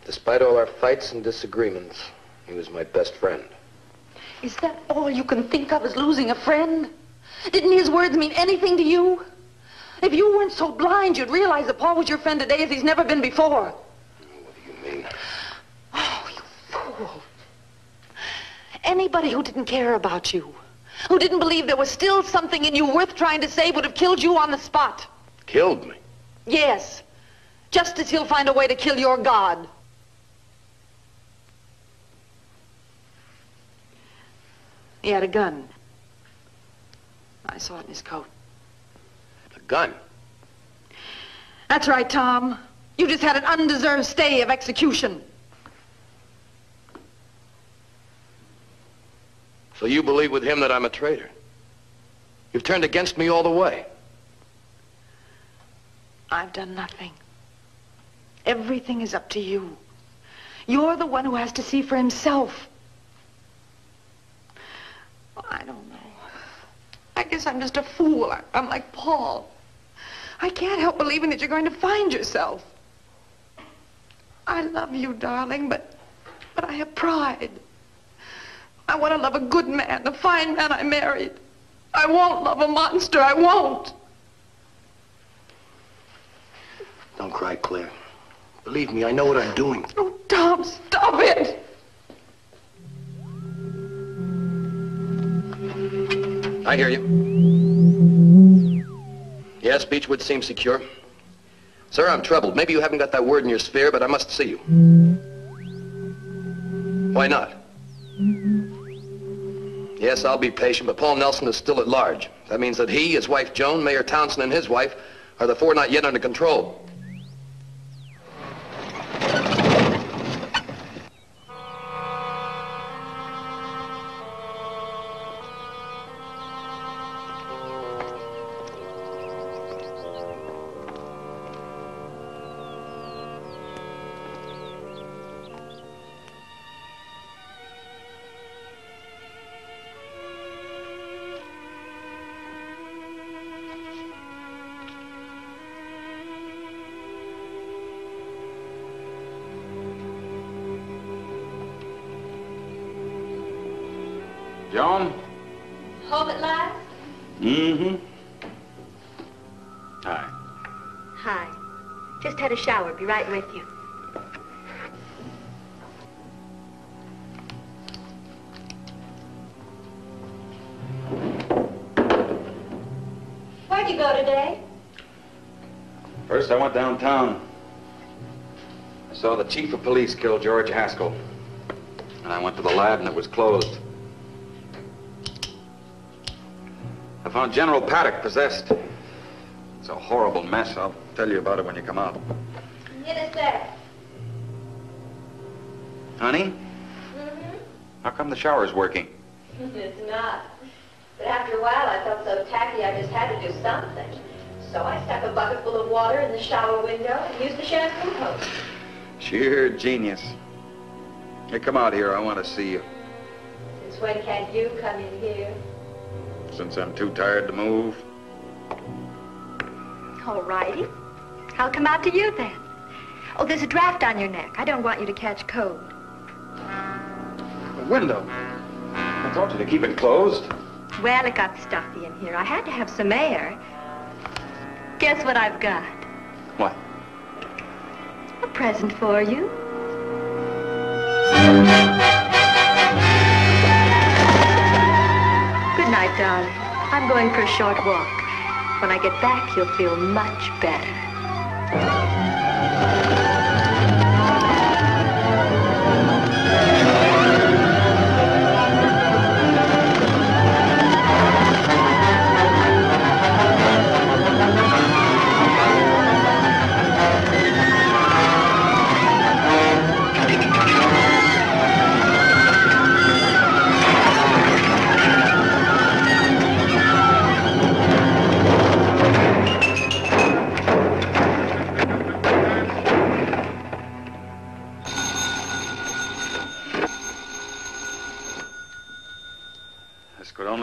Despite all our fights and disagreements, he was my best friend. Is that all you can think of, is losing a friend? Didn't his words mean anything to you? If you weren't so blind, you'd realize that Paul was your friend today as he's never been before. What do you mean? Oh, you fool. Anybody who didn't care about you, who didn't believe there was still something in you worth trying to save, would have killed you on the spot. Killed me? Yes. Just as he'll find a way to kill your God. He had a gun. I saw it in his coat. A gun? That's right, Tom. You just had an undeserved stay of execution. So you believe with him that I'm a traitor? You've turned against me all the way. I've done nothing. Everything is up to you. You're the one who has to see for himself. I don't know. I guess I'm just a fool. I'm like Paul. I can't help believing that you're going to find yourself. I love you, darling, but I have pride. I want to love a good man, a fine man I married. I won't love a monster. I won't. Don't cry, Claire. Believe me, I know what I'm doing. Oh, Tom, stop it! I hear you. Yes, Beechwood seems secure. Sir, I'm troubled. Maybe you haven't got that word in your sphere, but I must see you. Why not? Yes, I'll be patient, but Paul Nelson is still at large. That means that he, his wife Joan, Mayor Townsend, and his wife are the 4 not yet under control. home? Home at last? Mm-hmm. Hi. Hi. Just had a shower. Be right with you. Where'd you go today? First, I went downtown. I saw the chief of police kill George Haskell. And I went to the lab and it was closed. I found General Paddock possessed. It's a horrible mess. I'll tell you about it when you come out. Get us there. Honey? How come the shower's working? It's not. But after a while, I felt so tacky, I just had to do something. So I stuck a bucket full of water in the shower window and used the shampoo hose. Sheer genius. Hey, come out here. I want to see you. Since when can't you come in here? Since I'm too tired to move. All righty. I'll come out to you then. Oh, there's a draft on your neck. I don't want you to catch cold. The window. I told you to keep it closed. Well, it got stuffy in here. I had to have some air. Guess what I've got? What? A present for you. Good night, darling. I'm going for a short walk. When I get back, you'll feel much better.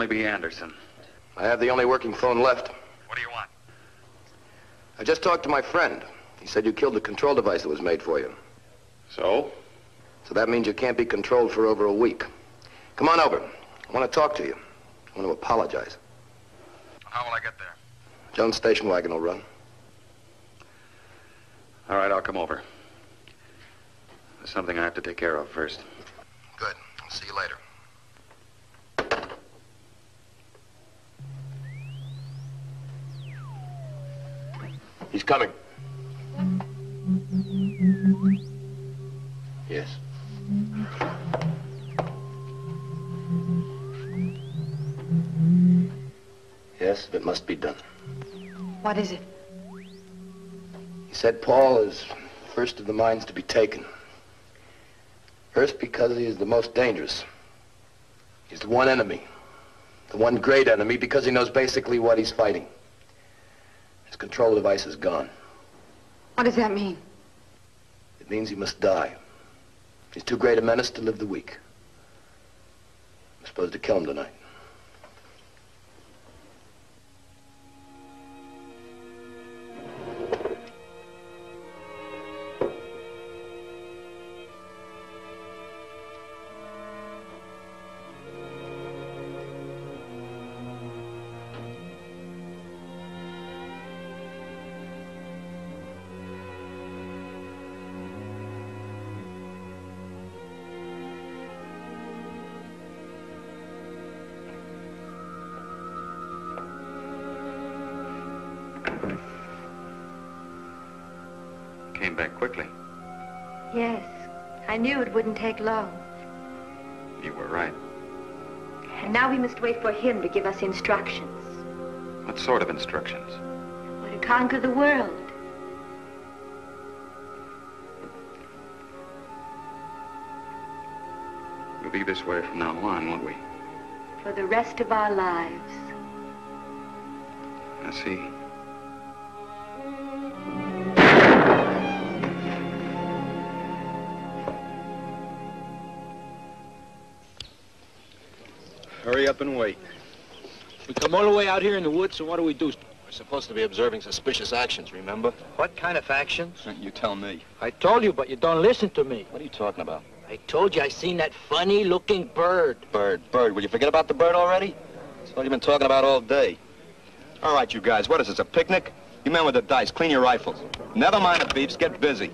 Be Anderson. I have the only working phone left. What do you want? I just talked to my friend. He said you killed the control device that was made for you. So? So that means you can't be controlled for over a week. Come on over. I want to talk to you. I want to apologize. How will I get there? Jones' station wagon will run. All right, I'll come over. There's something I have to take care of first. Good. I'll see you later. He's coming. Yes. Yes, it must be done. What is it? He said Paul is first of the mines to be taken. First because he is the most dangerous. He's the one enemy. The one great enemy because he knows basically what he's fighting. His control device is gone. What does that mean? It means he must die. He's too great a menace to live the week. I'm supposed to kill him tonight. Came back quickly. Yes. I knew it wouldn't take long. You were right. And now we must wait for him to give us instructions. What sort of instructions? Or to conquer the world. We'll be this way from now on, won't we? For the rest of our lives. I see. Hurry up and wait. We come all the way out here in the woods, so what do we do? We're supposed to be observing suspicious actions, remember? What kind of actions? You tell me. I told you, but you don't listen to me. What are you talking about? I told you I seen that funny-looking bird. Bird. Will you forget about the bird already? That's what you've been talking about all day. All right, you guys, what is this, a picnic? You men with the dice, clean your rifles. Never mind the beefs, get busy. Is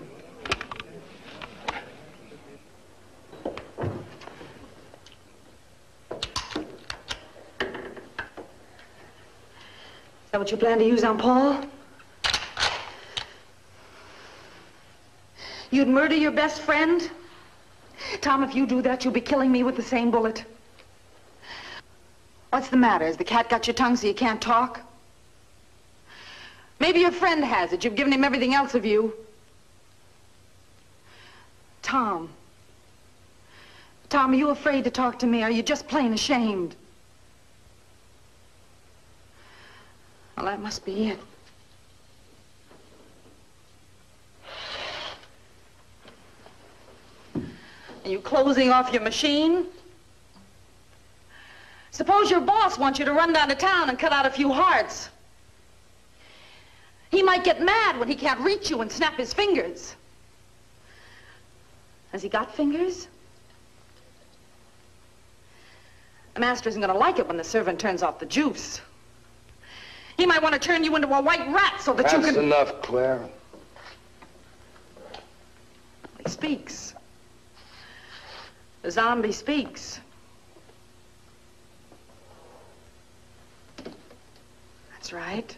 that what you plan to use on Paul? You'd murder your best friend? Tom, if you do that, you'll be killing me with the same bullet. What's the matter? Has the cat got your tongue so you can't talk? Maybe your friend has it. You've given him everything else of you. Tom. Tom, are you afraid to talk to me? Are you just plain ashamed? Well, that must be it. Are you closing off your machine? Suppose your boss wants you to run down to town and cut out a few hearts. He might get mad when he can't reach you and snap his fingers. Has he got fingers? The master isn't going to like it when the servant turns off the juice. He might want to turn you into a white rat so that you can... That's enough, Claire. He speaks. The zombie speaks. That's right.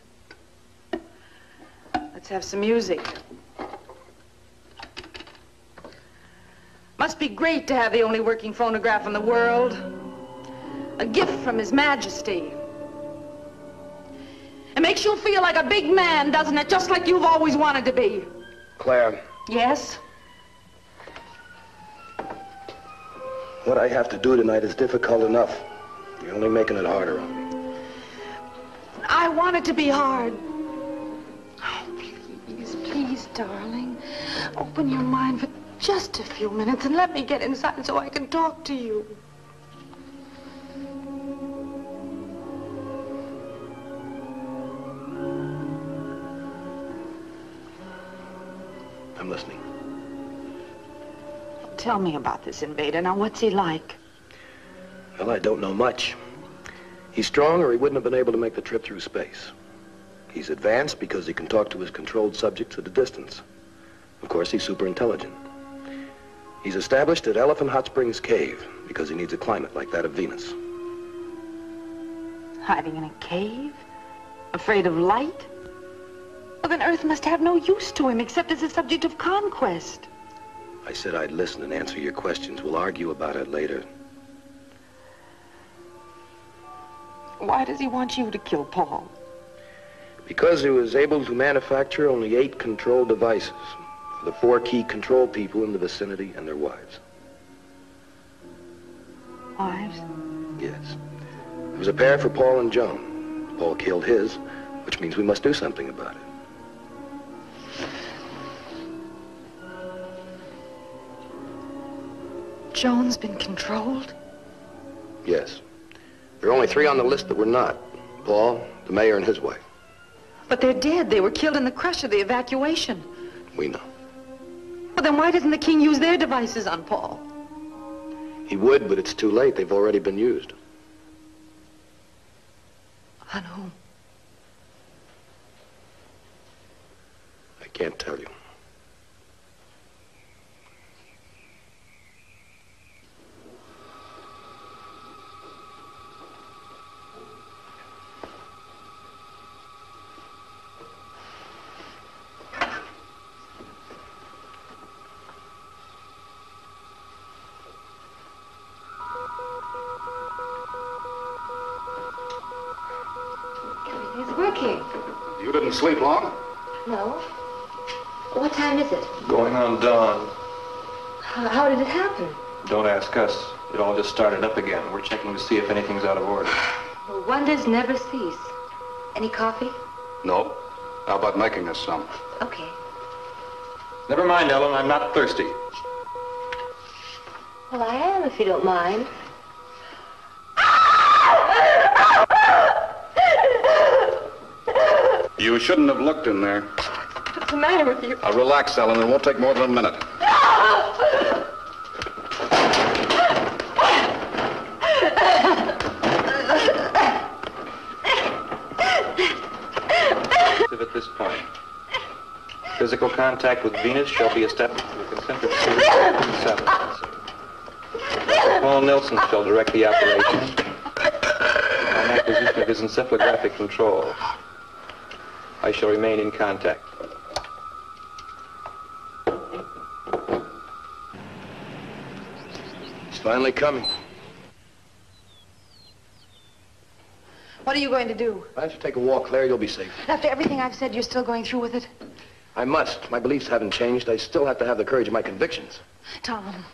Let's have some music. Must be great to have the only working phonograph in the world. A gift from His Majesty. It makes you feel like a big man, doesn't it? Just like you've always wanted to be. Claire. Yes? What I have to do tonight is difficult enough. You're only making it harder on me. I want it to be hard. Oh, please, please, darling. Open your mind for just a few minutes and let me get inside so I can talk to you. I'm listening. Tell me about this invader. Now, what's he like? Well, I don't know much. He's strong or he wouldn't have been able to make the trip through space. He's advanced because he can talk to his controlled subjects at a distance. Of course, he's super intelligent. He's established at Elephant Hot Springs Cave because he needs a climate like that of Venus. Hiding in a cave? Afraid of light? Well, then Earth must have no use to him except as a subject of conquest. I said I'd listen and answer your questions. We'll argue about it later. Why does he want you to kill Paul? Because he was able to manufacture only 8 control devices for the 4 key control people in the vicinity and their wives. Wives? Yes. There was a pair for Paul and Joan. Paul killed his, which means we must do something about it. Joan's been controlled? Yes. There are only 3 on the list that were not. Paul, the mayor, and his wife. But they're dead. They were killed in the crush of the evacuation. We know. Well, then why doesn't the king use their devices on Paul? He would, but it's too late. They've already been used. On whom? I can't tell you. You didn't sleep long? No. What time is it? Going on dawn. How did it happen? Don't ask us. It all just started up again. We're checking to see if anything's out of order. Well, wonders never cease. Any coffee? No. How about making us some? Okay. Never mind, Ellen. I'm not thirsty. Well, I am, if you don't mind. You shouldn't have looked in there. What's the matter with you? Relax, Ellen. It won't take more than a minute. time. Physical contact with Venus shall be established through a concentric series of satellites. Paul Nelson shall direct the operation on acquisition of his encephalographic control. I shall remain in contact. It's finally coming. What are you going to do? Why don't you take a walk, Claire? You'll be safe. After everything I've said, you're still going through with it? I must. My beliefs haven't changed. I still have to have the courage of my convictions. Tom,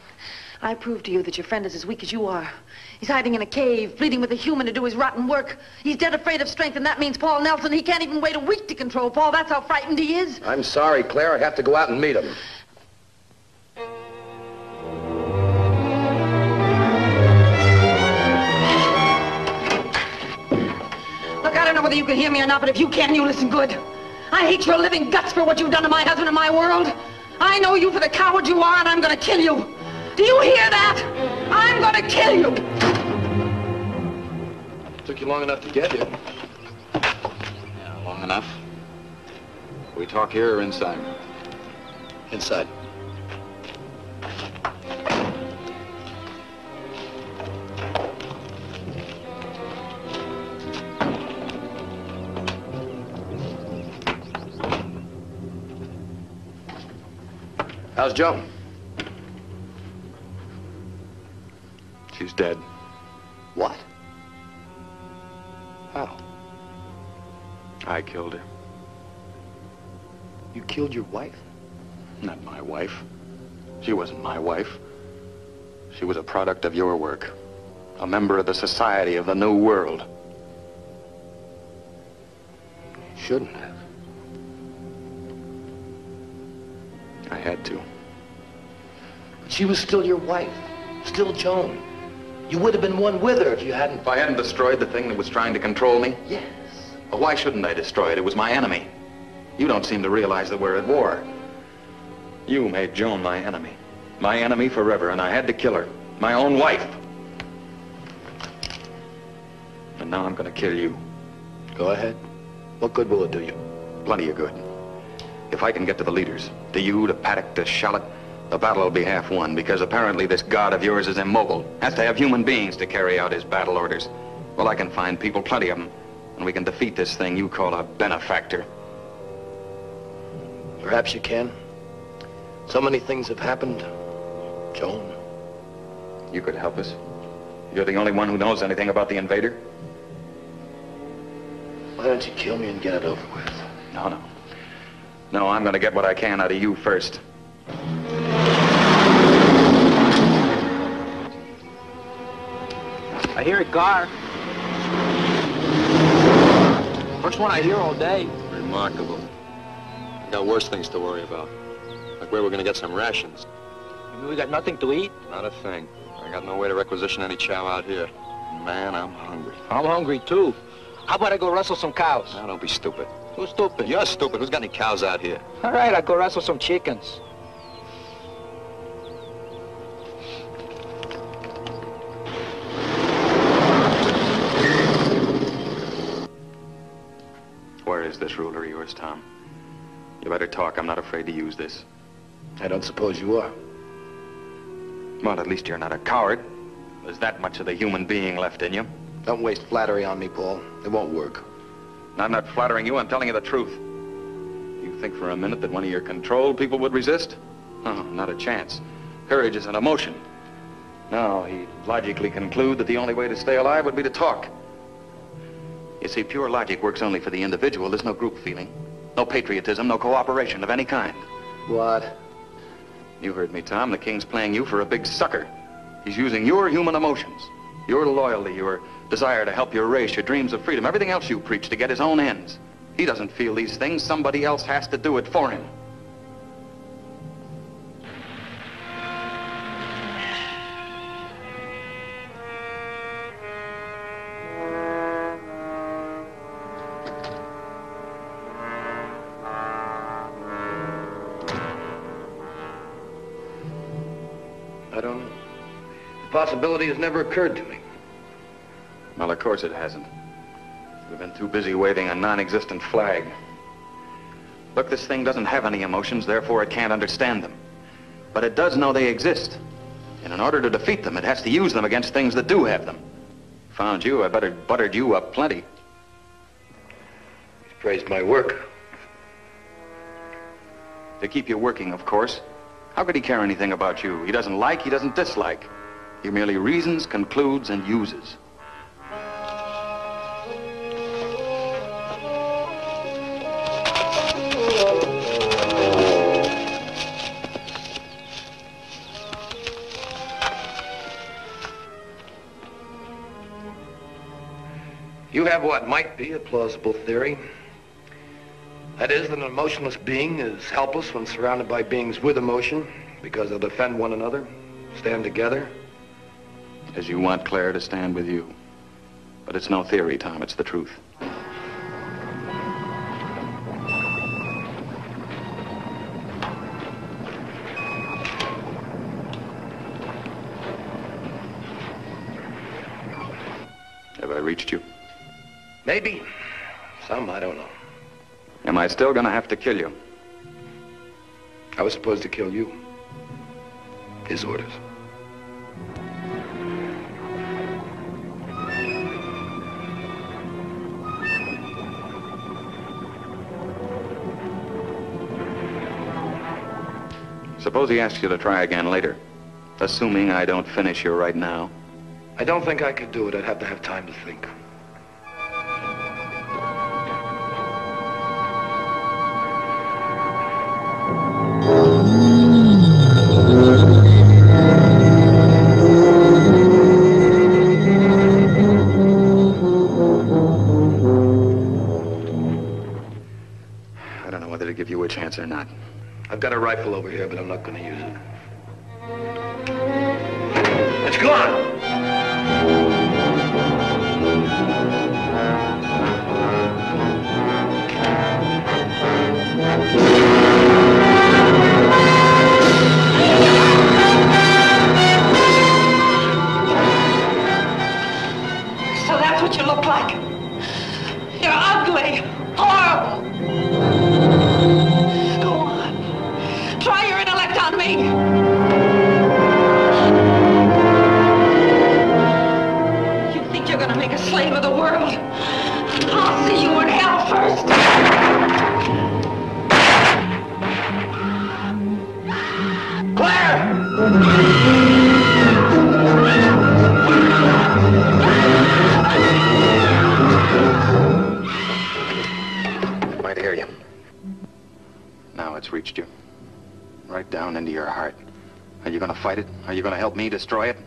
I proved to you that your friend is as weak as you are. He's hiding in a cave, pleading with a human to do his rotten work. He's dead afraid of strength, and that means Paul Nelson. He can't even wait a week to control Paul. That's how frightened he is. I'm sorry, Claire. I have to go out and meet him. Look, I don't know whether you can hear me or not, but if you can, you listen good. I hate your living guts for what you've done to my husband and my world. I know you for the coward you are, and I'm going to kill you. Do you hear that? I'm going to kill you. Took you long enough to get here. Yeah, long enough. We talk here or inside? Inside. How's Joan? She's dead. What? How? I killed her. You killed your wife? Not my wife. She wasn't my wife. She was a product of your work. A member of the Society of the New World. Shouldn't have. I had to. But she was still your wife. Still Joan. You would have been one with her if you hadn't... If I hadn't destroyed the thing that was trying to control me? Yes. Well, why shouldn't I destroy it? It was my enemy. You don't seem to realize that we're at war. You made Joan my enemy. My enemy forever, and I had to kill her. My own wife. And now I'm gonna kill you. Go ahead. What good will it do you? Plenty of good. If I can get to the leaders, to you, to Paddock, to Shallot, the battle will be half won, because apparently this god of yours is immobile. Has to have human beings to carry out his battle orders. Well, I can find people, plenty of them, and we can defeat this thing you call a benefactor. Perhaps you can. So many things have happened. Joan. You could help us. You're the only one who knows anything about the invader. Why don't you kill me and get it over with? No. No, I'm gonna get what I can out of you first. I hear it, Gar. First one I hear all day. Remarkable. We got worse things to worry about. Like where we're gonna get some rations. You mean we got nothing to eat? Not a thing. I got no way to requisition any chow out here. Man, I'm hungry. I'm hungry, too. How about I go rustle some cows? Now, don't be stupid. Who's stupid? You're stupid. Who's got any cows out here? All right, I'll go rustle some chickens. Where is this ruler of yours, Tom? You better talk. I'm not afraid to use this. I don't suppose you are. Well, at least you're not a coward. There's that much of the human being left in you. Don't waste flattery on me, Paul. It won't work. I'm not flattering you. I'm telling you the truth. You think for a minute that one of your controlled people would resist? Oh, not a chance. Courage is an emotion. No, he'd logically conclude that the only way to stay alive would be to talk. You see, pure logic works only for the individual. There's no group feeling, no patriotism, no cooperation of any kind. What? You heard me, Tom. The king's playing you for a big sucker. He's using your human emotions, your loyalty, your desire to help your race, your dreams of freedom, everything else you preach to get his own ends. He doesn't feel these things. Somebody else has to do it for him. I don't know. The possibility has never occurred to me. Well, of course it hasn't. We've been too busy waving a non-existent flag. Look, this thing doesn't have any emotions, therefore it can't understand them. But it does know they exist. And in order to defeat them, it has to use them against things that do have them. Found you, I better buttered you up plenty. He's praised my work. To keep you working, of course. How could he care anything about you? He doesn't like, he doesn't dislike. He merely reasons, concludes, and uses. You have what might be a plausible theory. That is, that an emotionless being is helpless when surrounded by beings with emotion because they'll defend one another, stand together. As you want Claire to stand with you. But it's no theory, Tom, it's the truth. Have I reached you? Maybe. Some, I don't know. Am I still gonna have to kill you? I was supposed to kill you. His orders. Suppose he asks you to try again later, assuming I don't finish you right now. I don't think I could do it. I'd have to have time to think. I don't know whether to give you a chance or not. I've got a rifle over here, but I'm not going to use it. It's gone! So that's what you look like. You're ugly, horrible. Go on. Try your intellect on me. You're gonna make a slave of the world. I'll see you in hell first. Claire! Might hear you. Now it's reached you. Right down into your heart. Are you gonna fight it? Are you gonna help me destroy it?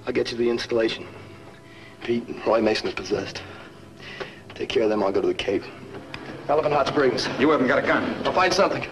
I'll get you the installation. Pete and Roy Mason are possessed. Take care of them, I'll go to the cave. Elephant Hot Springs. You haven't got a gun. I'll find something.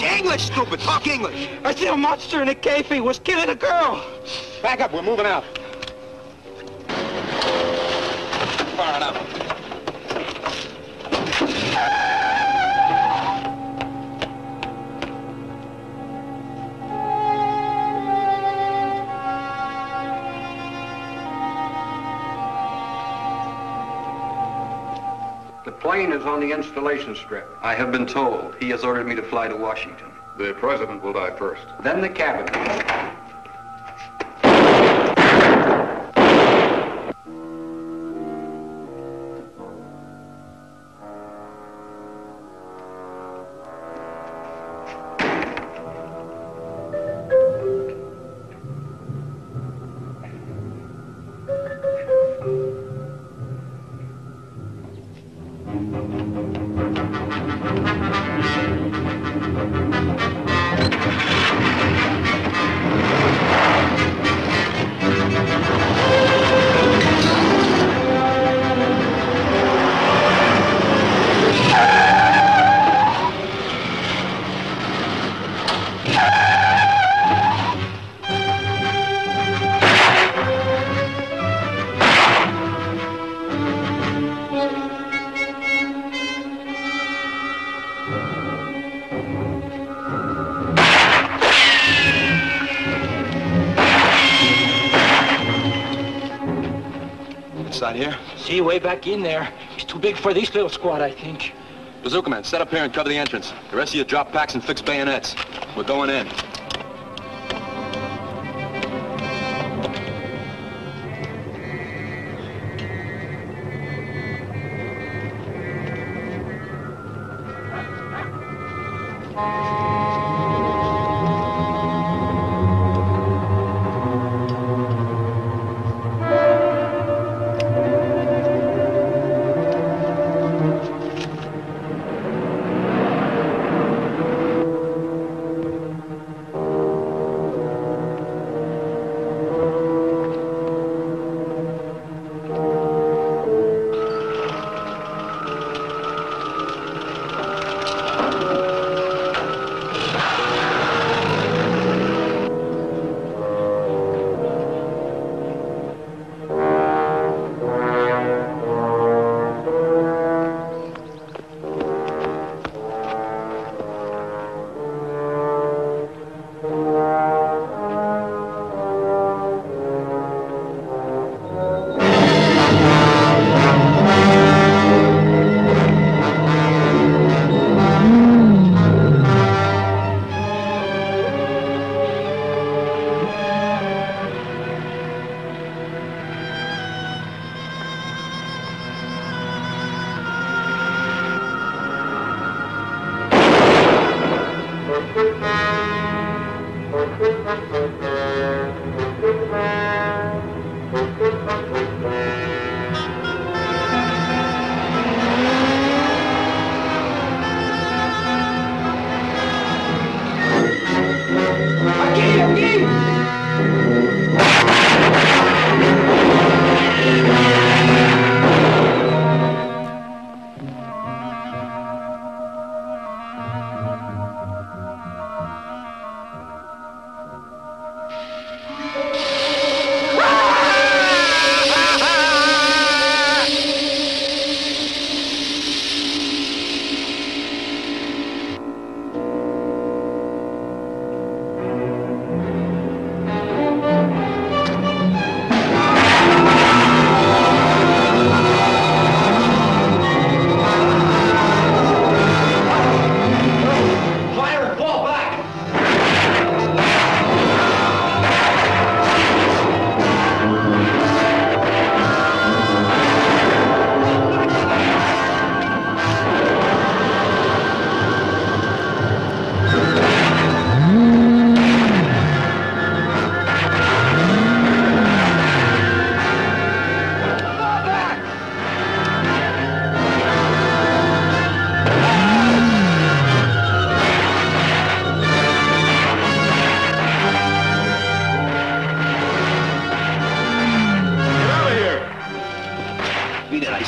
English, stupid. Talk English. I see a monster in a cave. He was killing a girl. Back up. We're moving out. Far enough. The plane is on the installation strip. I have been told. He has ordered me to fly to Washington. The president will die first. Then the cabinet. inside here? See, way back in there. He's too big for this little squad, I think. Bazooka man, set up here and cover the entrance. The rest of you drop packs and fix bayonets. We're going in.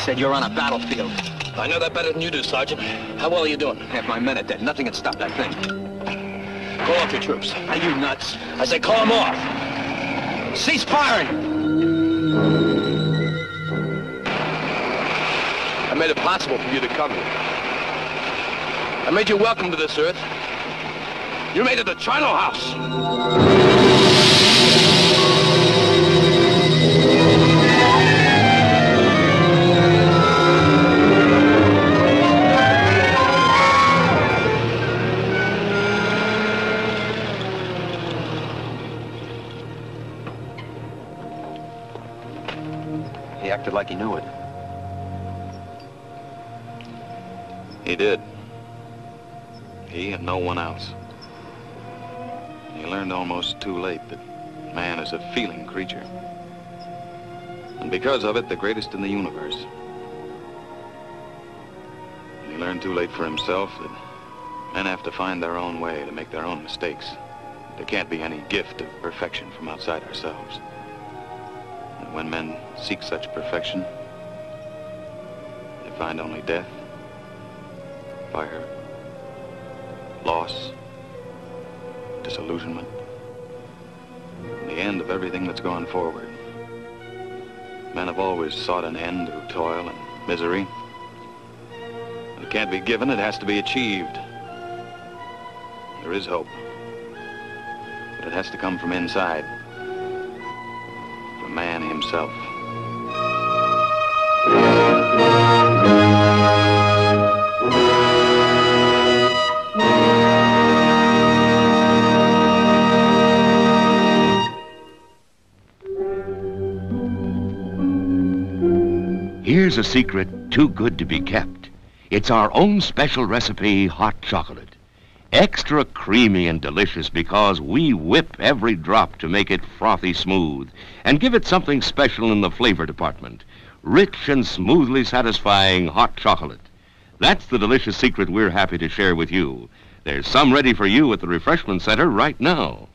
Said you're on a battlefield. I know that better than you do, Sergeant. How well are you doing? Half my men are dead. Nothing can stop that thing. Call off your troops. Are you nuts? I say call them off. Cease firing! I made it possible for you to come here. I made you welcome to this earth. You made it the charnel house. He acted like he knew it. He did. He and no one else. He learned almost too late that man is a feeling creature. And because of it, the greatest in the universe. And he learned too late for himself that men have to find their own way to make their own mistakes. There can't be any gift of perfection from outside ourselves. And when men seek such perfection, they find only death, fire, loss, disillusionment, and the end of everything that's gone forward. Men have always sought an end through toil and misery. If it can't be given, it has to be achieved. There is hope, but it has to come from inside, from man himself. Here's a secret too good to be kept. It's our own special recipe, hot chocolate. Extra creamy and delicious because we whip every drop to make it frothy smooth and give it something special in the flavor department. Rich and smoothly satisfying hot chocolate. That's the delicious secret we're happy to share with you. There's some ready for you at the refreshment center right now.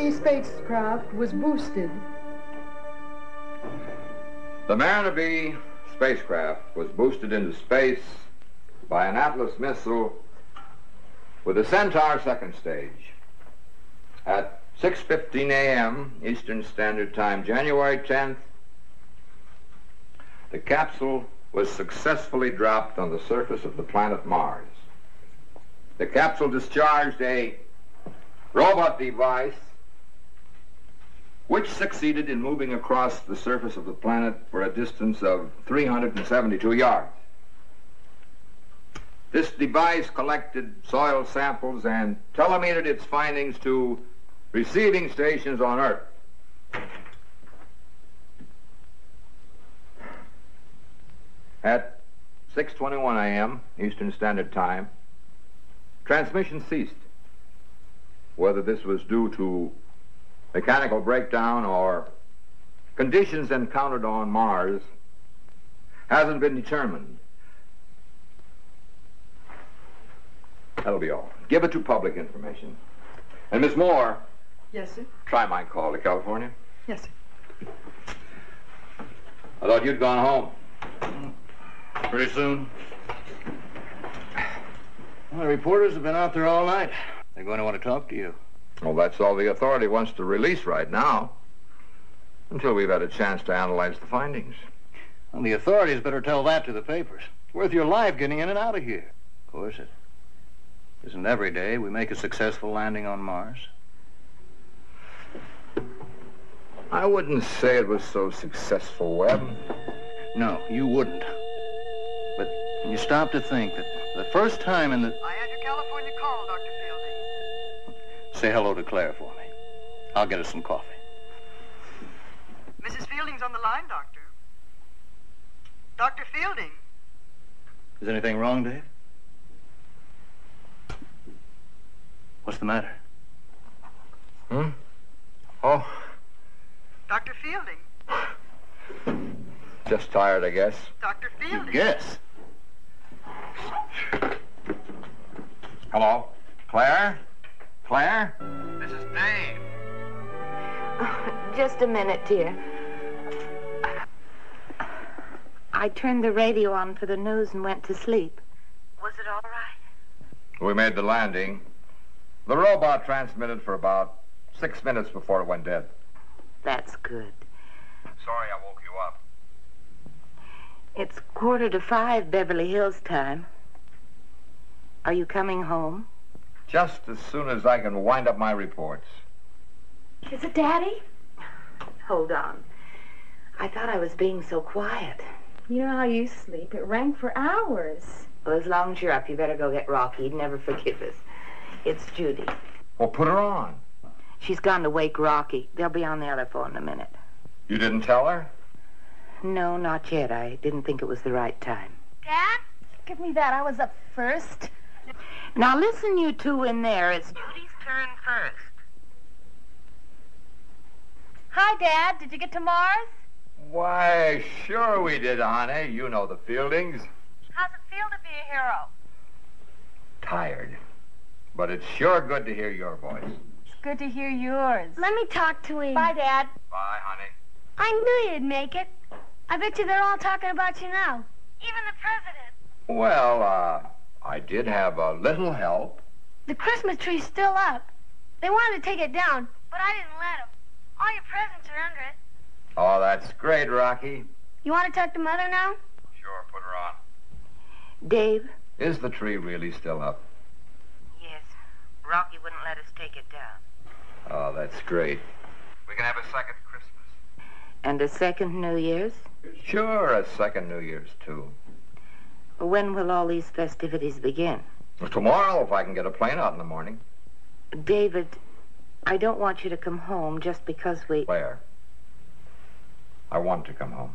The spacecraft was boosted. The Mariner B spacecraft was boosted into space by an Atlas missile with a Centaur second stage. At 6:15 a.m. Eastern Standard Time, January 10th, the capsule was successfully dropped on the surface of the planet Mars. The capsule discharged a robot device which succeeded in moving across the surface of the planet for a distance of 372 yards. This device collected soil samples and telemetered its findings to receiving stations on Earth. At 6:21 a.m. Eastern Standard Time, transmission ceased. Whether this was due to mechanical breakdown or conditions encountered on Mars hasn't been determined. That'll be all. Give it to public information. And Miss Moore. Yes, sir. Try my call to California. Yes, sir. I thought you'd gone home. Pretty soon? Well, the reporters have been out there all night. They're going to want to talk to you. Well, that's all the authority wants to release right now, until we've had a chance to analyze the findings. Well, the authorities better tell that to the papers. It's worth your life getting in and out of here. Of course, it isn't every day we make a successful landing on Mars. I wouldn't say it was so successful, Webb. No, you wouldn't. But when you stop to think that the first time in the... I had your California call, Dr. Fielding. Say hello to Claire for me. I'll get us some coffee. Mrs. Fielding's on the line, Doctor. Dr. Fielding. Is anything wrong, Dave? What's the matter? Oh, Dr. Fielding. just tired, I guess. Dr. Fielding. Yes. Hello? Claire? Claire? This is Dave. Just a minute, dear. I turned the radio on for the news and went to sleep. Was it all right? We made the landing. The robot transmitted for about 6 minutes before it went dead. That's good. Sorry I woke you up. It's 4:45 Beverly Hills time. Are you coming home? Just as soon as I can wind up my reports. Is it Daddy? Hold on. I thought I was being so quiet. You know how you sleep. It rang for hours. Well, as long as you're up, you better go get Rocky. He'd never forgive us. It's Judy. Well, put her on. She's gone to wake Rocky. They'll be on the other phone in a minute. You didn't tell her? No, not yet. I didn't think it was the right time. Dad? Give me that. I was up first. Now listen, you two in there. It's Judy's turn first. Hi, Dad. Did you get to Mars? Why, sure we did, honey. You know the Fieldings. How's it feel to be a hero? Tired. But it's sure good to hear your voice. It's good to hear yours. Let me talk to him. Bye, Dad. Bye, honey. I knew you'd make it. I bet you they're all talking about you now. Even the president. Well, I did have a little help. The Christmas tree's still up. They wanted to take it down, but I didn't let them. All your presents are under it. Oh, that's great, Rocky. You want to talk to Mother now? Sure, put her on. Dave? Is the tree really still up? Yes. Rocky wouldn't let us take it down. Oh, that's great. We can have a second Christmas. And a second New Year's? Sure, a second New Year's, too. When will all these festivities begin? Well, tomorrow, if I can get a plane out in the morning. David, I don't want you to come home just because we... Claire, I want to come home.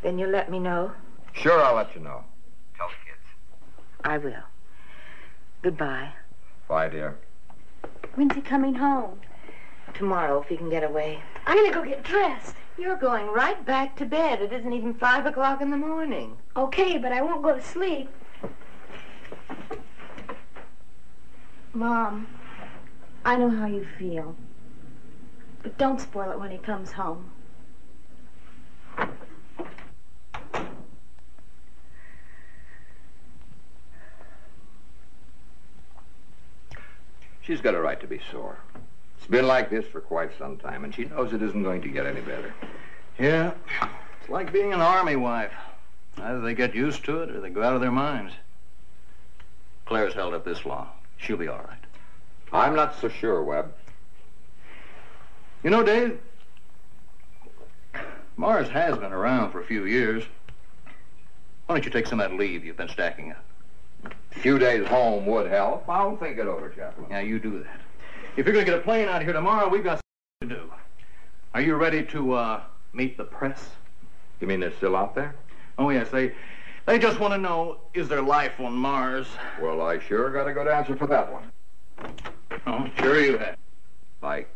Then you let me know? Sure, I'll let you know. Tell the kids. I will. Goodbye. Bye, dear. When's he coming home? Tomorrow, if you can get away. I'm going to go get dressed. You're going right back to bed. It isn't even 5 o'clock in the morning. Okay, but I won't go to sleep. Mom, I know how you feel. But don't spoil it when he comes home. She's got a right to be sore. It's been like this for quite some time, and she knows it isn't going to get any better. Yeah, it's like being an army wife. Either they get used to it or they go out of their minds. Claire's held up this long. She'll be all right. I'm not so sure, Webb. You know, Dave, Mars has been around for a few years. Why don't you take some of that leave you've been stacking up? A few days home would help. I'll think it over, Chaplain. Yeah, you do that. If you're going to get a plane out here tomorrow, we've got something to do. Are you ready to meet the press? You mean they're still out there? Oh, yes. They just want to know, is there life on Mars? Well, I sure got a good answer for that one. Oh, sure you have. Like,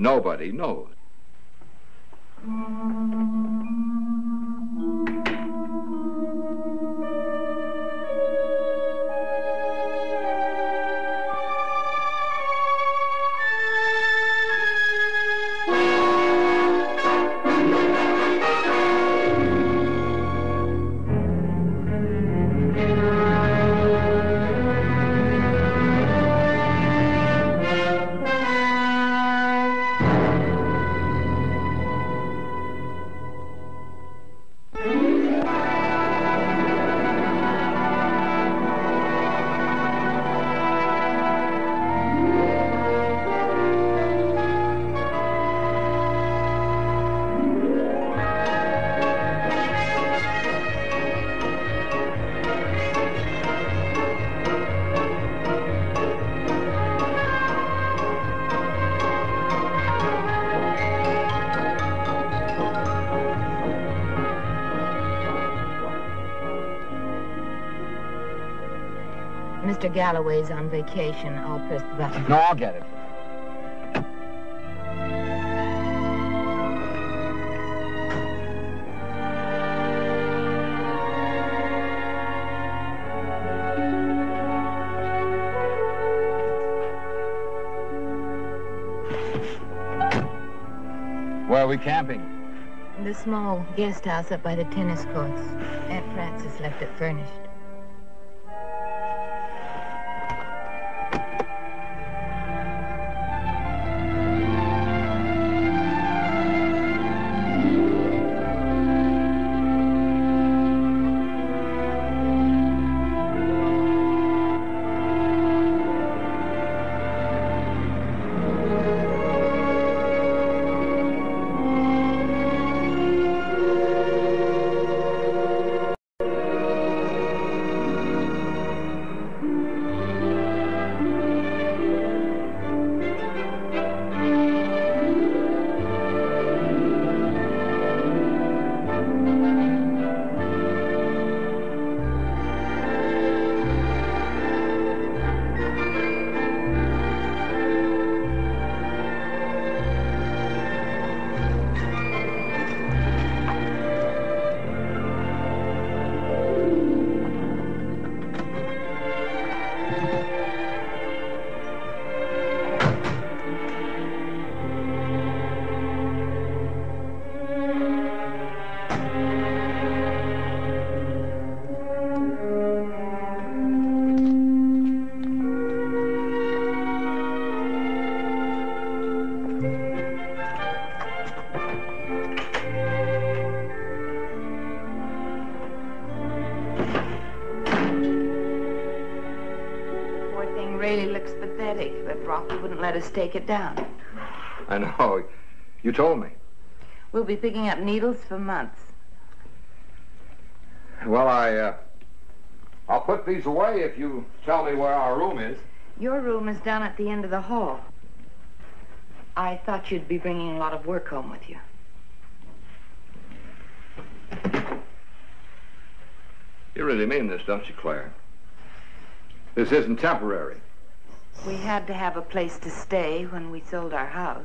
nobody knows. Mr. Galloway's on vacation. I'll press the button. No, I'll get it. Where are we camping? The small guest house up by the tennis courts. Aunt Frances left it furnished. Let us take it down. I know. You told me. We'll be picking up needles for months. Well, I'll put these away if you tell me where our room is. Your room is down at the end of the hall. I thought you'd be bringing a lot of work home with you. You really mean this, don't you, Claire? This isn't temporary. We had to have a place to stay when we sold our house.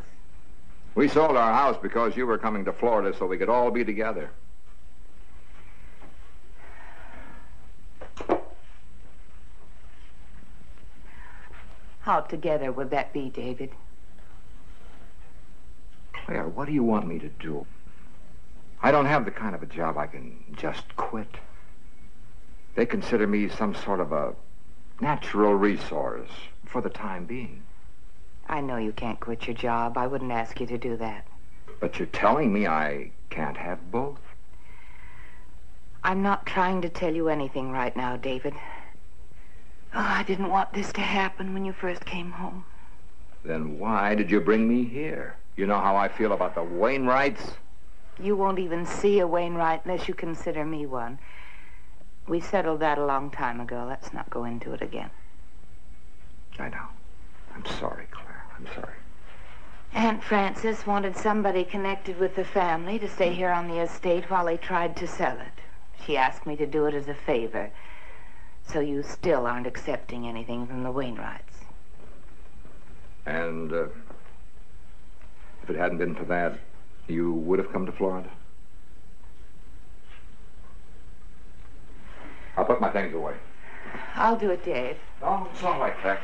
We sold our house because you were coming to Florida so we could all be together. How together would that be, David? Claire, what do you want me to do? I don't have the kind of a job I can just quit. They consider me some sort of a natural resource for the time being. I know you can't quit your job. I wouldn't ask you to do that. But you're telling me I can't have both? I'm not trying to tell you anything right now, David. Oh, I didn't want this to happen when you first came home. Then why did you bring me here? You know how I feel about the Wainwrights? You won't even see a Wainwright unless you consider me one. We settled that a long time ago. Let's not go into it again. I know. I'm sorry, Claire. I'm sorry. Aunt Frances wanted somebody connected with the family to stay here on the estate while they tried to sell it. She asked me to do it as a favor. So you still aren't accepting anything from the Wainwrights. And if it hadn't been for that, you would have come to Florida? I'll put my things away. I'll do it, Dave. No, it's not like that.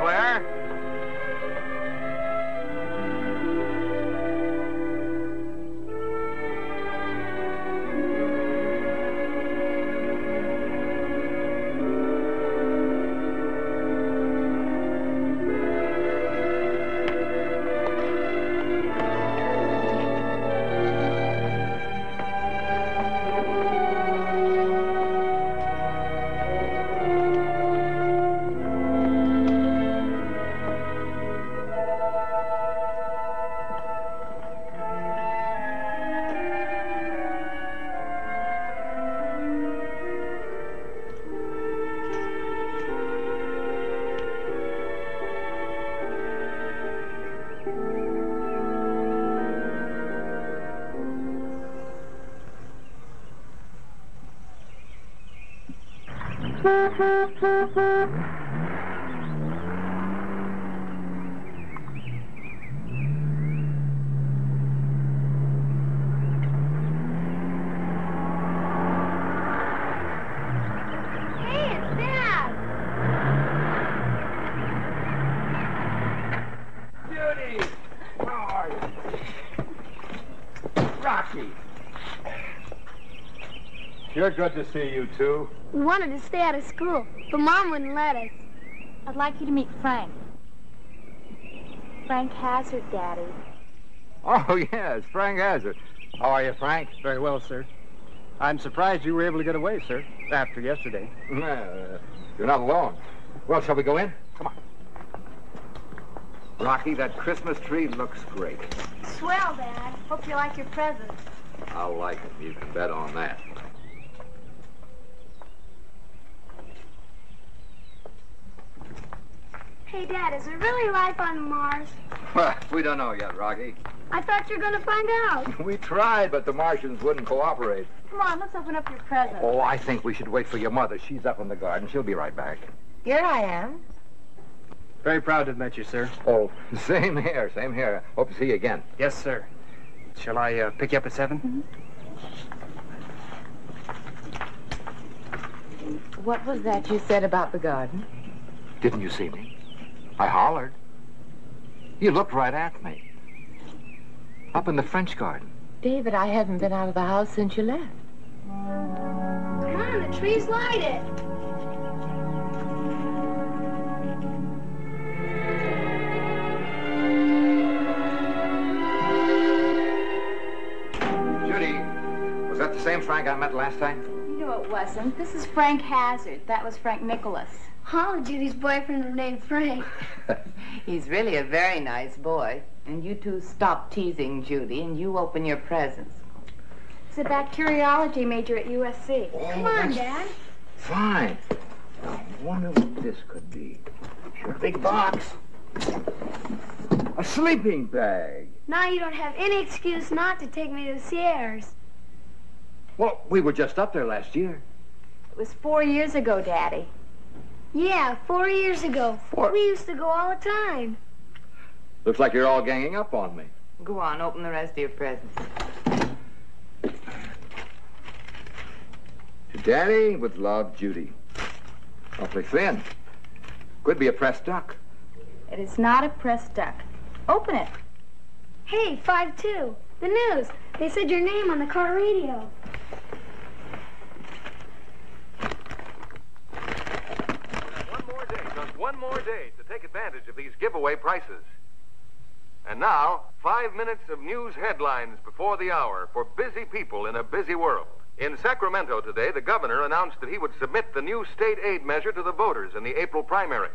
Claire. Sure good to see you two. We wanted to stay out of school, but Mom wouldn't let us. I'd like you to meet Frank. Frank Hazard, Daddy. Oh, yes, Frank Hazard. How are you, Frank? Very well, sir. I'm surprised you were able to get away, sir, after yesterday. You're not alone. Well, shall we go in? Come on. Rocky, that Christmas tree looks great. Swell, Dad. Hope you like your presents. I'll like it. You can bet on that. Hey, Dad, is there really life on Mars? Well, we don't know yet, Rocky. I thought you were going to find out. We tried, but the Martians wouldn't cooperate. Come on, let's open up your presents. Oh, I think we should wait for your mother. She's up in the garden. She'll be right back. Here I am. Very proud to have met you, sir. Oh, same here, same here. Hope to see you again. Yes, sir. Shall I pick you up at 7? Mm-hmm. What was that you said about the garden? Didn't you see me? I hollered. You looked right at me. Up in the French garden. David, I haven't been out of the house since you left. Come on, the tree's lighted. Judy, was that the same Frank I met last time? No, it wasn't. This is Frank Hazard. That was Frank Nicholas. Holly, Judy's boyfriend was named Frank. He's really a very nice boy. And you two stop teasing Judy, and you open your presents. He's a bacteriology major at USC. Oh, Come on, Dad. Fine. I wonder what this could be. Sure, big box. A sleeping bag. Now you don't have any excuse not to take me to the Sierras. Well, we were just up there last year. It was 4 years ago, Daddy. Yeah, 4 years ago. We used to go all the time. Looks like you're all ganging up on me. Go on, open the rest of your presents. To Daddy, with love, Judy. Awfully thin. Could be a pressed duck. It is not a pressed duck. Open it. Hey, 5-2. The news. They said your name on the car radio. Just one more day to take advantage of these giveaway prices. And now, 5 minutes of news headlines before the hour for busy people in a busy world. In Sacramento today, the governor announced that he would submit the new state aid measure to the voters in the April primaries.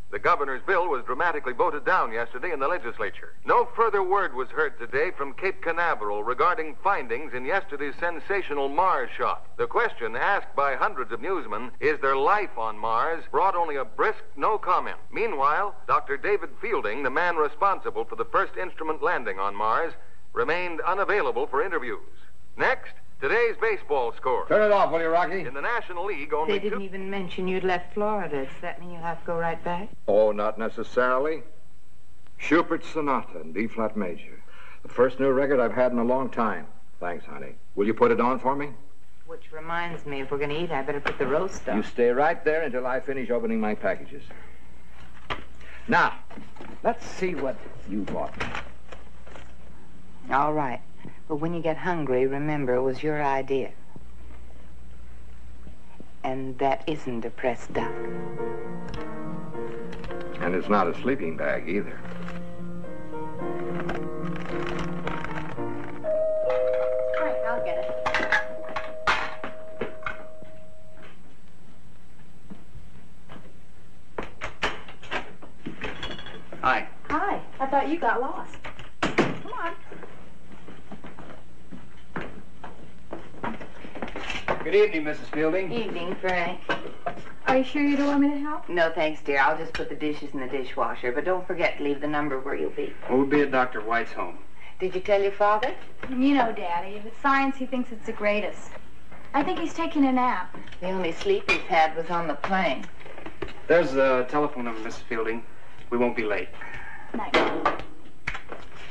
The governor's bill was dramatically voted down yesterday in the legislature. No further word was heard today from Cape Canaveral regarding findings in yesterday's sensational Mars shot. The question asked by hundreds of newsmen, is there life on Mars, brought only a brisk no comment. Meanwhile, Dr. David Fielding, the man responsible for the first instrument landing on Mars, remained unavailable for interviews. Next, today's baseball score. Turn it off, will you, Rocky? In the National League, only They didn't even mention you'd left Florida. Does that mean you'll have to go right back? Oh, not necessarily. Schubert's Sonata in B-flat major. The first new record I've had in a long time. Thanks, honey. Will you put it on for me? Which reminds me, if we're going to eat, I better put the roast on. You stay right there until I finish opening my packages. Now, let's see what you bought me. All right. But when you get hungry, remember it was your idea. And that isn't a pressed duck. And it's not a sleeping bag either. All right, I'll get it. Hi. Hi. I thought you got lost. Come on. Good evening, Mrs. Spalding. Evening, Frank. Are you sure you don't want me to help? No, thanks, dear. I'll just put the dishes in the dishwasher. But don't forget to leave the number where you'll be. We'll be at Dr. White's home. Did you tell your father? You know, Daddy, if it's science, he thinks it's the greatest. I think he's taking a nap. The only sleep he's had was on the plane. There's the telephone number, Mrs. Spalding. We won't be late. Night.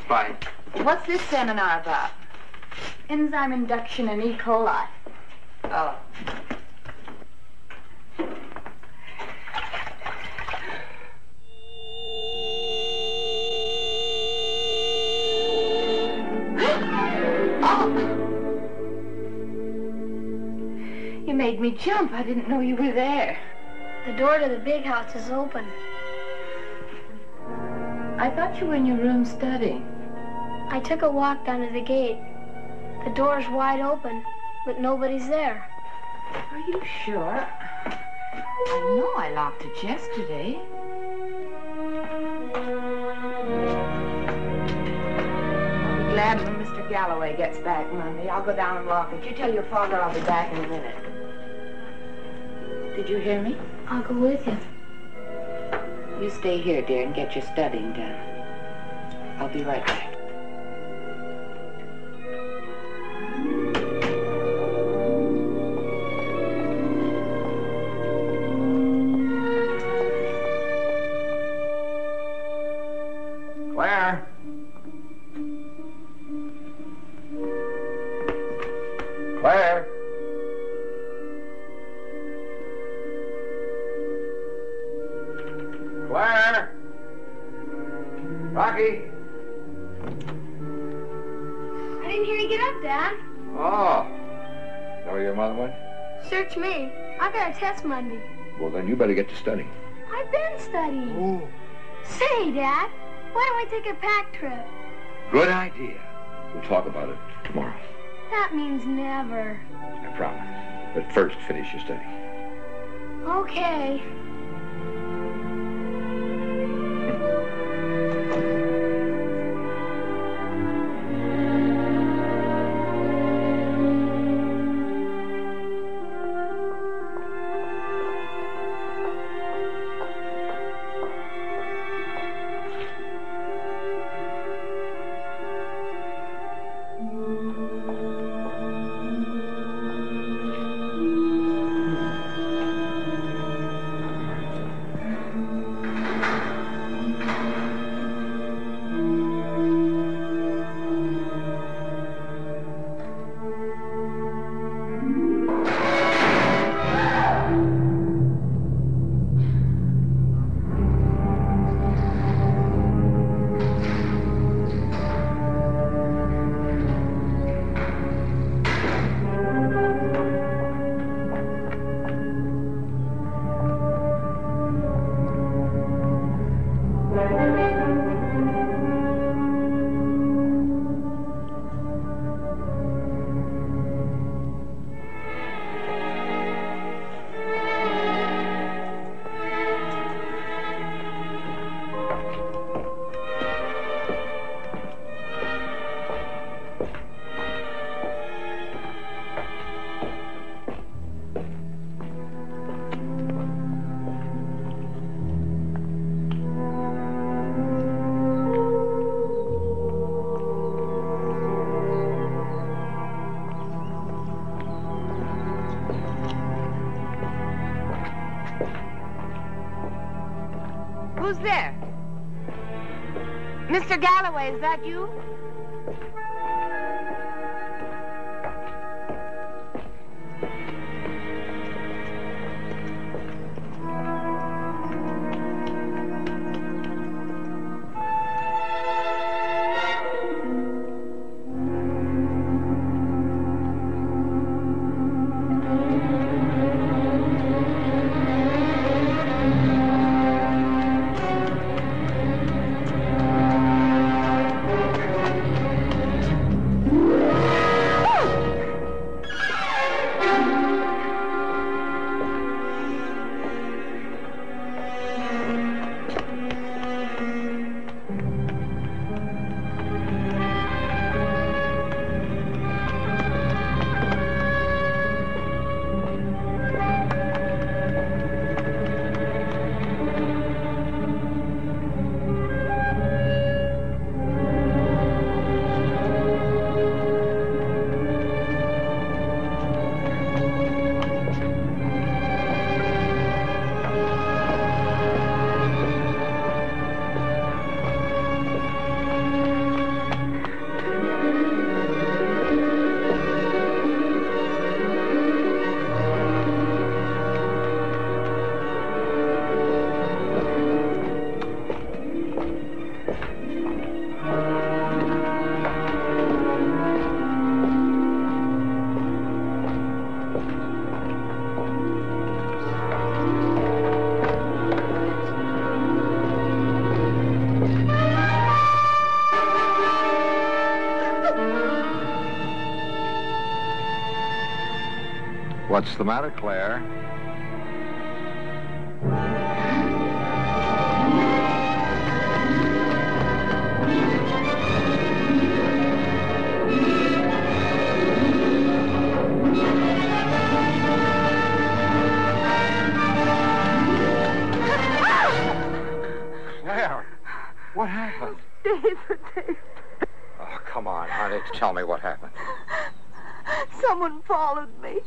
Bye. What's this seminar about? Enzyme induction in E. coli. Oh. You made me jump. I didn't know you were there. The door to the big house is open. I thought you were in your room studying. I took a walk down to the gate. The door's wide open, but nobody's there. Are you sure? I know I locked it yesterday. I'll be glad when Mr. Galloway gets back Monday. I'll go down and lock it. You tell your father I'll be back in a minute. Did you hear me? I'll go with you. You stay here, dear, and get your studying done. I'll be right back. Claire? Claire? Claire? Rocky? I didn't hear you get up, Dad. Oh. Know where your mother went? Search me. I got a test Monday. Well, then you better get to studying. I've been studying. Oh. Say, Dad, why don't we take a pack trip? Good idea. We'll talk about it tomorrow. That means never. I promise. But first, finish your study. Okay. Who's there? Mr. Galloway, is that you? What's the matter, Claire? Claire, what happened? David. Oh, come on, honey. Tell me what happened. Someone followed me.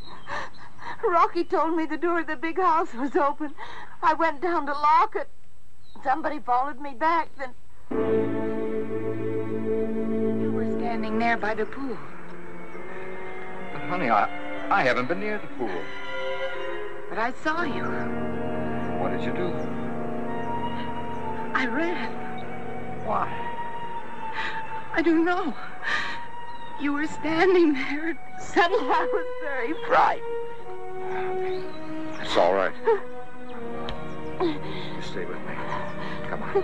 Rocky told me the door of the big house was open. I went down to lock it. Somebody followed me back, then... You were standing there by the pool. But, honey, I haven't been near the pool. But I saw you. What did you do? I ran. Why? I don't know. You were standing there, and suddenly I was very frightened. It's all right. You stay with me. Come on.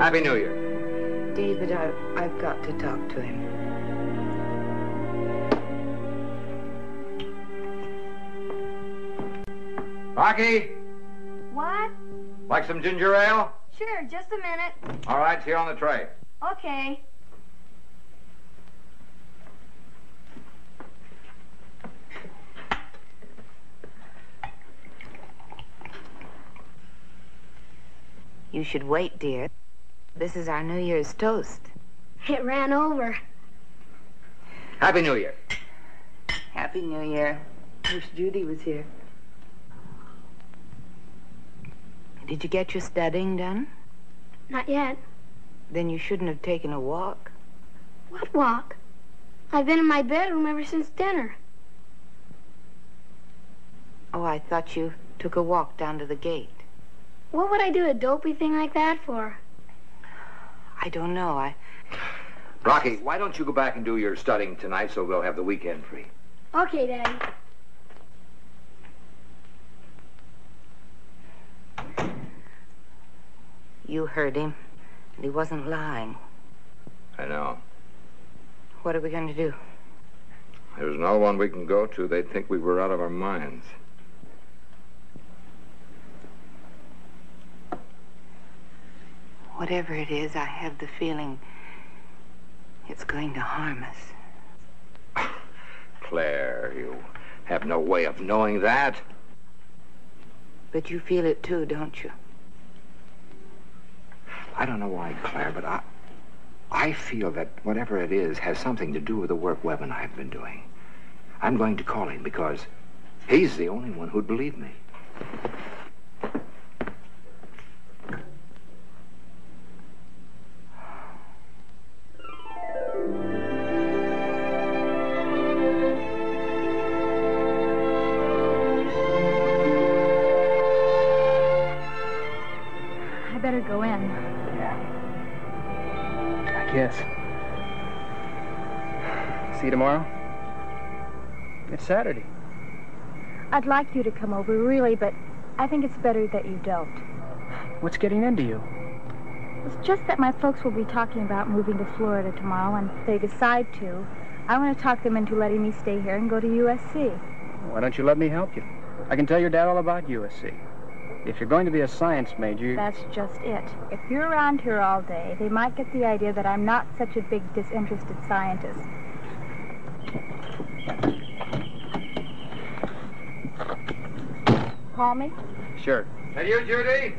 Happy New Year. David, I've got to talk to him. Rocky, What? like some ginger ale? Sure, just a minute. All right, it's here on the tray. Okay. You should wait, dear. This is our New Year's toast. It ran over. Happy New Year. Happy New Year. Wish Judy was here. Did you get your studying done? Not yet. Then you shouldn't have taken a walk. What walk? I've been in my bedroom ever since dinner. Oh, I thought you took a walk down to the gate. What would I do a dopey thing like that for? I don't know. Rocky, why don't you go back and do your studying tonight so we'll have the weekend free? Okay, Daddy. You heard him, and he wasn't lying. I know. What are we going to do? There's no one we can go to. They'd think we were out of our minds. Whatever it is, I have the feeling it's going to harm us. Claire, you have no way of knowing that. But you feel it too, don't you? I don't know why, Claire, but I feel that whatever it is has something to do with the work Webb and I have been doing. I'm going to call him because he's the only one who'd believe me. Better go in. Yeah. I guess. See you tomorrow? It's Saturday. I'd like you to come over, really, but I think it's better that you don't. What's getting into you? It's just that my folks will be talking about moving to Florida tomorrow, and if they decide to, I want to talk them into letting me stay here and go to USC. Why don't you let me help you? I can tell your dad all about USC. If you're going to be a science major... That's just it. If you're around here all day, they might get the idea that I'm not such a big disinterested scientist. Call me? Sure. Hey, you, Judy?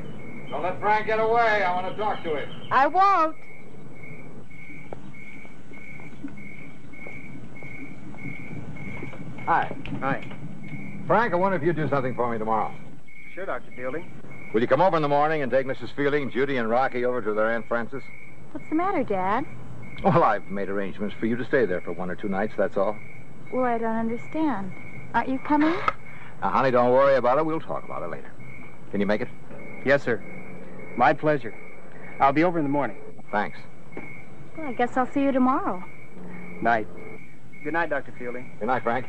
Don't let Frank get away. I want to talk to him. I won't. Hi. Hi. Frank, I wonder if you'd do something for me tomorrow. Sure, Dr. Fielding. Will you come over in the morning and take Mrs. Fielding, Judy, and Rocky over to their Aunt Frances? What's the matter, Dad? Well, I've made arrangements for you to stay there for 1 or 2 nights, that's all. Well, I don't understand. Aren't you coming? Now, honey, don't worry about it. We'll talk about it later. Can you make it? Yes, sir. My pleasure. I'll be over in the morning. Thanks. Well, I guess I'll see you tomorrow. Night. Good night, Dr. Fielding. Good night, Frank.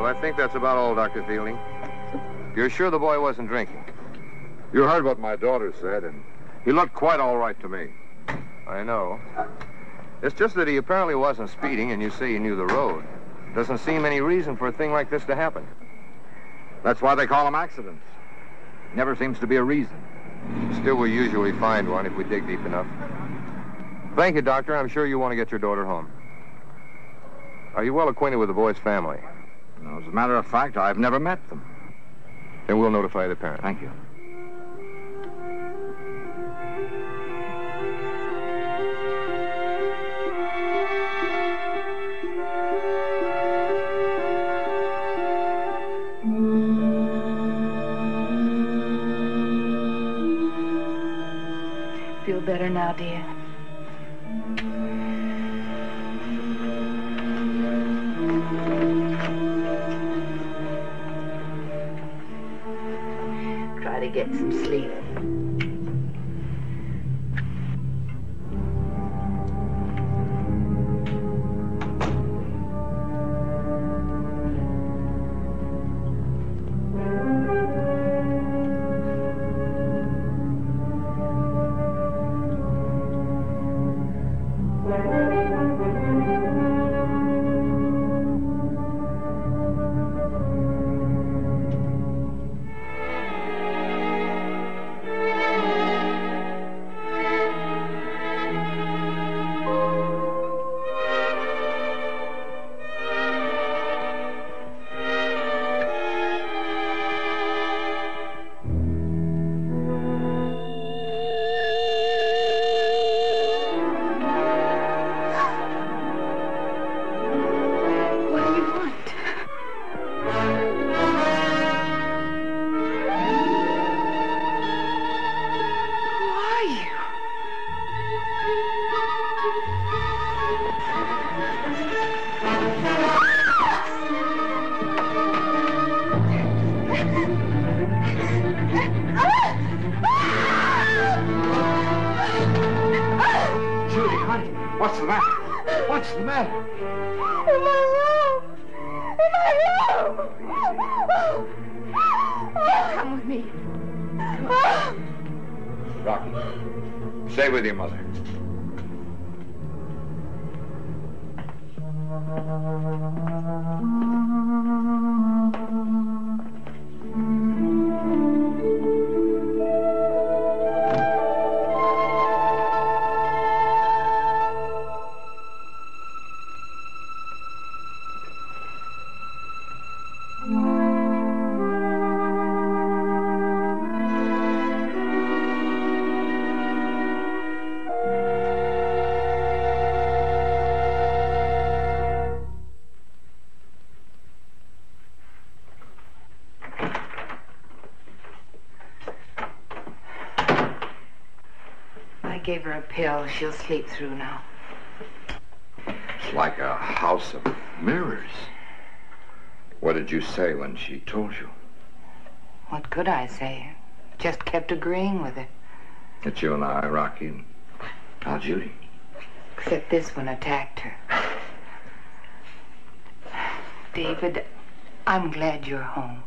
I think that's about all, Dr. Fielding. You're sure the boy wasn't drinking? You heard what my daughter said, and he looked quite all right to me. I know. It's just that he apparently wasn't speeding, and you say he knew the road. Doesn't seem any reason for a thing like this to happen. That's why they call them accidents. Never seems to be a reason. Still, we usually find one if we dig deep enough. Thank you, Doctor. I'm sure you want to get your daughter home. Are you well acquainted with the boy's family? No, as a matter of fact, I've never met them. Then we'll notify the parents. Thank you. Feel better now, dear? Try to get some sleep. Stay with your mother. gave her a pill. She'll sleep through now. It's like a house of mirrors. What did you say when she told you? What could I say? Just kept agreeing with her. It's you and I, Rocky, and now Judy. Except this one attacked her. David, I'm glad you're home.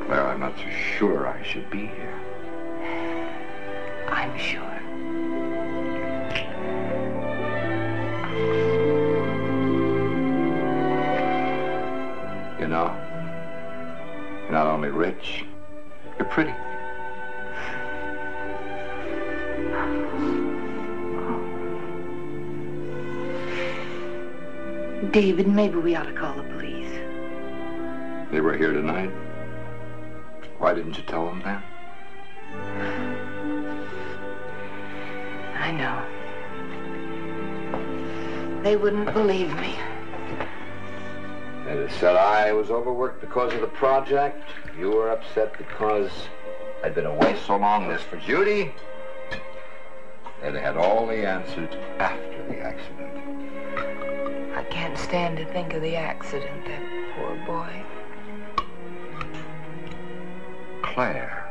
Claire, I'm not so sure I should be here. I'm sure. You know, you're not only rich, you're pretty. David, maybe we ought to call the police. They were here tonight. Why didn't you tell them that? I know. They wouldn't believe me. They said I was overworked because of the project. You were upset because I'd been away so long. This for Judy. They'd had all the answers after the accident. I can't stand to think of the accident, that poor boy. Claire,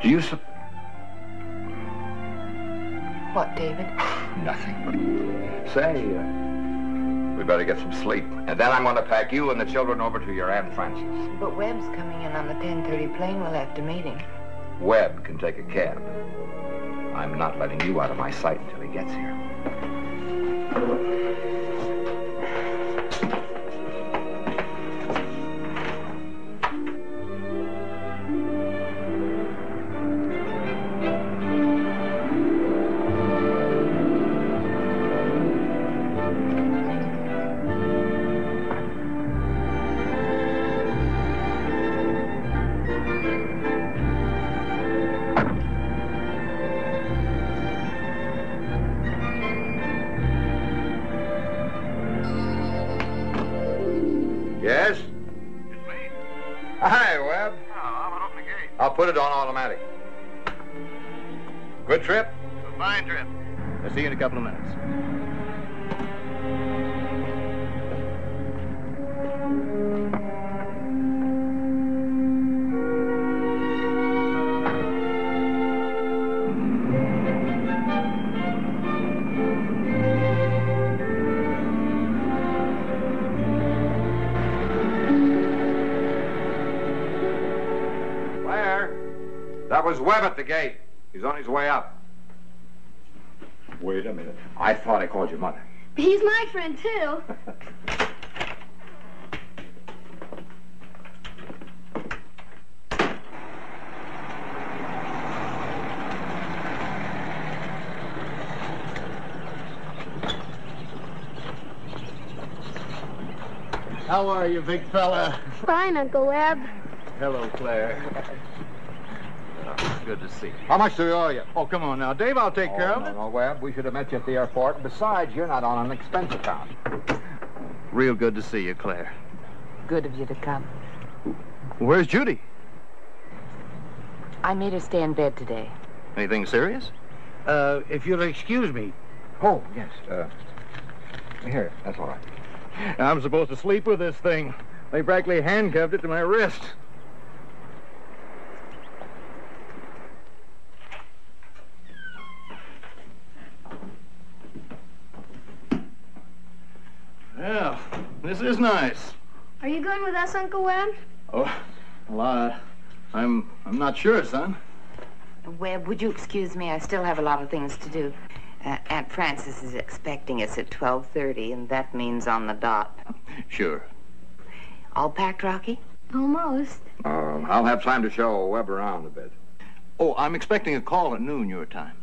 do you What, David? Nothing. Say, we better get some sleep. And then I'm going to pack you and the children over to your Aunt Frances. But Webb's coming in on the 10:30 plane. We'll have to meet him. Webb can take a cab. I'm not letting you out of my sight until he gets here. Yes? It's me. Hi, Webb. Oh, I'm gonna open the gate. I'll put it on automatic. Good trip? A fine trip. I'll see you in a couple of minutes. That was Webb at the gate. He's on his way up. Wait a minute. I thought I called your mother. He's my friend, too. How are you, big fella? Fine, Uncle Webb. Hello, Claire. Good to see you. How much do we owe you? Oh, come on now. Dave, I'll take care of it. No, Webb. We should have met you at the airport. And besides, you're not on an expense account. Real good to see you, Claire. Good of you to come. Where's Judy? I made her stay in bed today. Anything serious? If you'll excuse me. Oh, yes. Here, that's all right. I'm supposed to sleep with this thing. They practically handcuffed it to my wrist. Well, this is nice. Are you going with us, Uncle Webb? Oh, well, I'm not sure, son. Webb, would you excuse me? I still have a lot of things to do. Aunt Frances is expecting us at 12:30, and that means on the dot. Sure. All packed, Rocky? Almost. I'll have time to show Webb around a bit. Oh, I'm expecting a call at noon your time.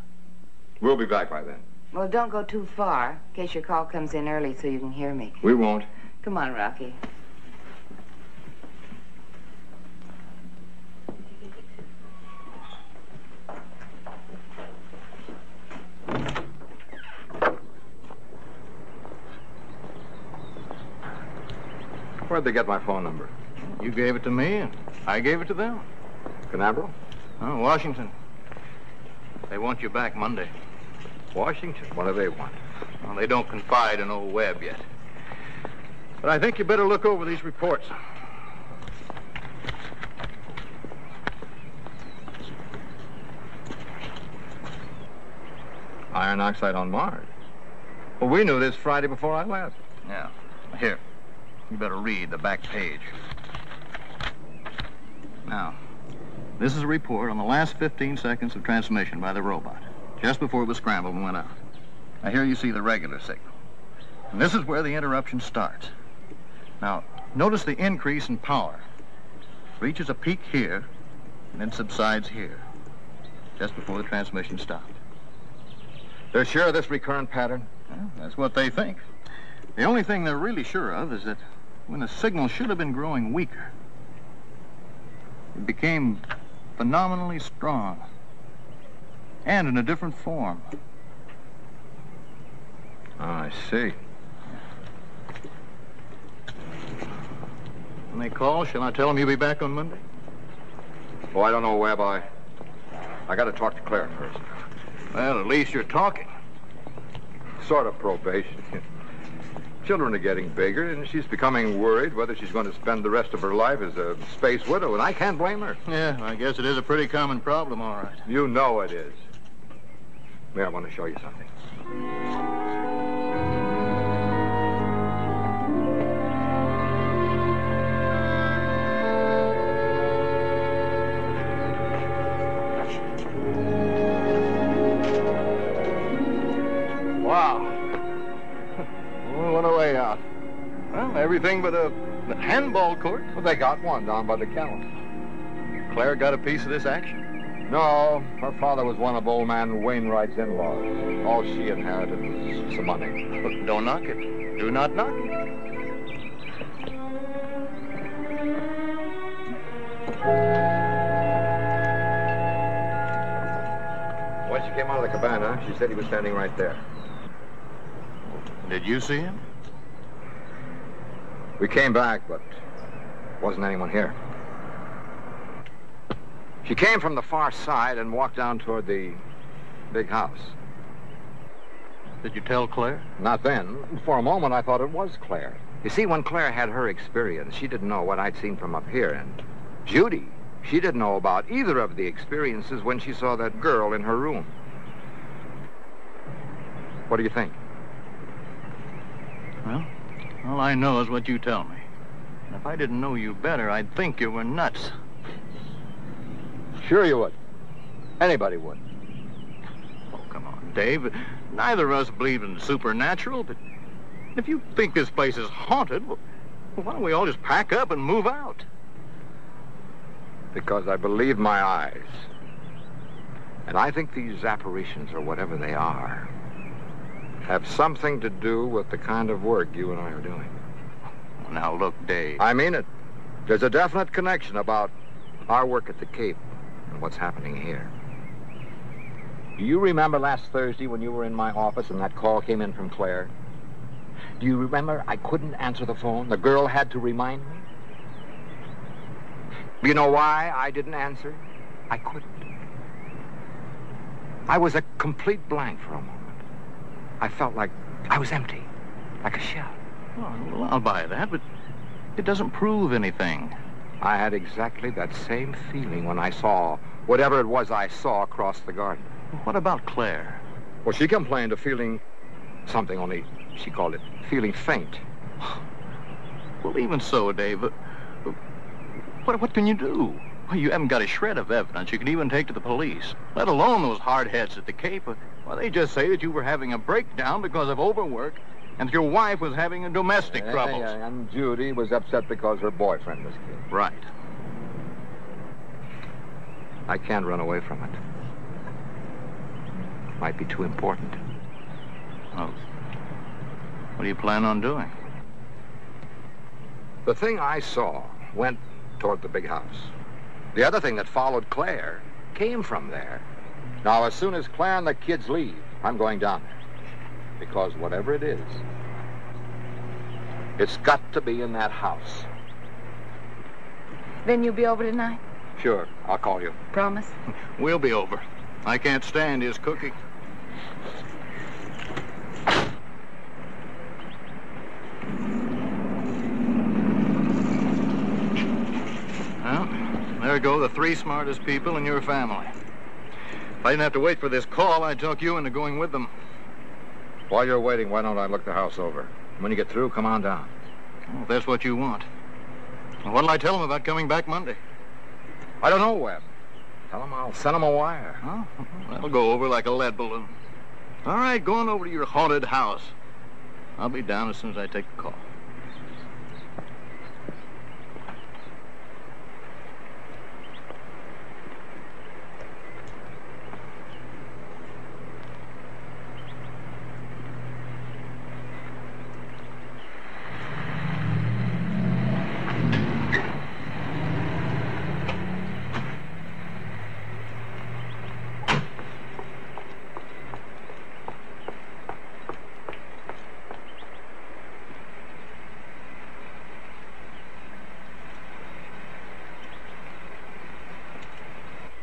We'll be back by then. Well, don't go too far, in case your call comes in early so you can hear me. We won't. Come on, Rocky. Where'd they get my phone number? You gave it to me, and I gave it to them. Canaveral? Oh, Washington. They want you back Monday. Washington? What do they want? Well, they don't confide in old Webb yet. But I think you better look over these reports. Iron oxide on Mars. Well, we knew this Friday before I left. Yeah. Here. You better read the back page. Now, this is a report on the last 15 seconds of transmission by the robot, just before it was scrambled and went out. Now, here you see the regular signal. And this is where the interruption starts. Now, notice the increase in power. Reaches a peak here, and then subsides here, just before the transmission stopped. They're sure of this recurrent pattern? Well, that's what they think. The only thing they're really sure of is that when the signal should have been growing weaker, it became phenomenally strong, and in a different form. Oh, I see. When they call, shall I tell them you'll be back on Monday? Oh, I don't know, Webb. I got to talk to Claire first. Well, at least you're talking. Sort of probation. Children are getting bigger, and she's becoming worried whether she's going to spend the rest of her life as a space widow, and I can't blame her. Yeah, I guess it is a pretty common problem, all right. You know it is. May I want to show you something? Wow. What a layout. Well, everything but a handball court. Well, they got one down by the kennel. Claire got a piece of this action? No, her father was one of old man Wainwright's in-laws. All she inherited was some money. Look, don't knock it. Do not knock it. When she came out of the cabana, she said he was standing right there. Did you see him? We came back, but wasn't anyone here. She came from the far side and walked down toward the big house. Did you tell Claire? Not then. For a moment, I thought it was Claire. You see, when Claire had her experience, she didn't know what I'd seen from up here. And Judy, she didn't know about either of the experiences when she saw that girl in her room. What do you think? Well, all I know is what you tell me. And if I didn't know you better, I'd think you were nuts. Sure you would. Anybody would. Oh, come on, Dave. Neither of us believe in the supernatural, but if you think this place is haunted, well, why don't we all just pack up and move out? Because I believe my eyes. And I think these apparitions, or whatever they are, have something to do with the kind of work you and I are doing. Now, look, Dave. I mean it. There's a definite connection about our work at the Cape and what's happening here. Do you remember last Thursday when you were in my office and that call came in from Claire? Do you remember I couldn't answer the phone? The girl had to remind me. Do you know why I didn't answer? I couldn't. I was a complete blank for a moment. I felt like I was empty, like a shell. Well, I'll buy that, but it doesn't prove anything. I had exactly that same feeling when I saw whatever it was I saw across the garden. What about Claire? Well, she complained of feeling something, only she called it feeling faint. Well, even so, Dave, what can you do? Well, you haven't got a shred of evidence you can even take to the police, let alone those hard heads at the Cape. Well, they just say that you were having a breakdown because of overwork and that your wife was having a domestic troubles. And Judy was upset because her boyfriend was killed. Right. I can't run away from it. Might be too important. Well, what do you plan on doing? The thing I saw went toward the big house. The other thing that followed Claire came from there. Now, as soon as Claire and the kids leave, I'm going down there. Because whatever it is, it's got to be in that house. Then you'll be over tonight? Sure, I'll call you. Promise? We'll be over. I can't stand his cooking. Well, there go the three smartest people in your family. If I didn't have to wait for this call, I'd talk you into going with them. While you're waiting, why don't I look the house over? When you get through, come on down. Well, if that's what you want. Well, what'll I tell them about coming back Monday? I don't know, Webb. Tell them I'll send them a wire. Oh, that'll go over like a lead balloon. All right, go on over to your haunted house. I'll be down as soon as I take the call.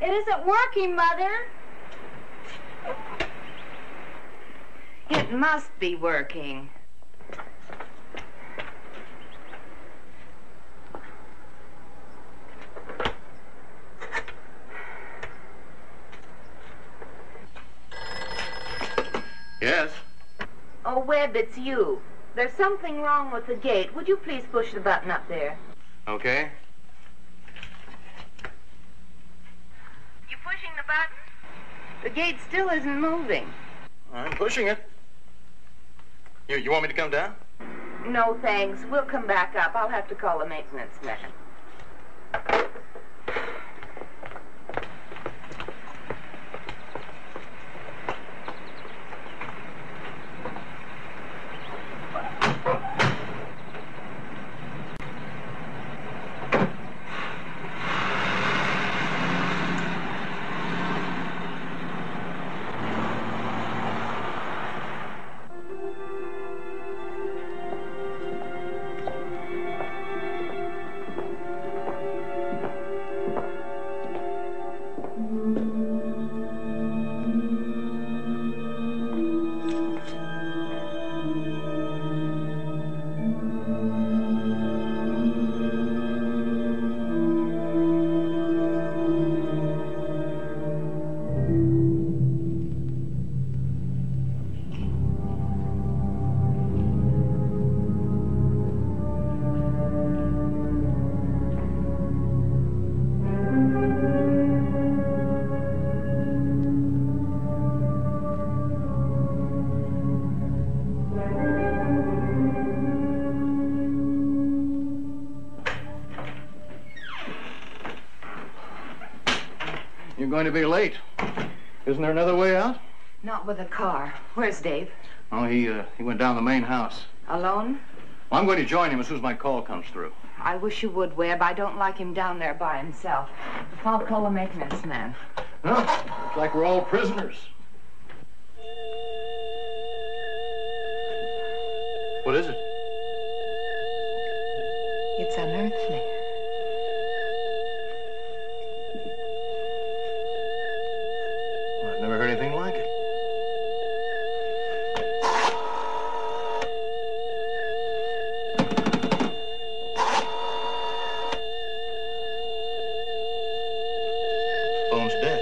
It isn't working, Mother. It must be working. Yes? Oh, Webb, it's you. There's something wrong with the gate. Would you please push the button up there? Okay. You pushing the button? The gate still isn't moving. I'm pushing it. You want me to come down? No, thanks. We'll come back up. I'll have to call the maintenance man. You're going to be late. Isn't there another way out? Not with a car. Where's Dave? Oh, he went down the main house. Alone? Well, I'm going to join him as soon as my call comes through. I wish you would, Webb. I don't like him down there by himself. I'll call the maintenance man. Well, looks like we're all prisoners. What is it? It's unearthly. I've never heard anything like it. Phone's dead.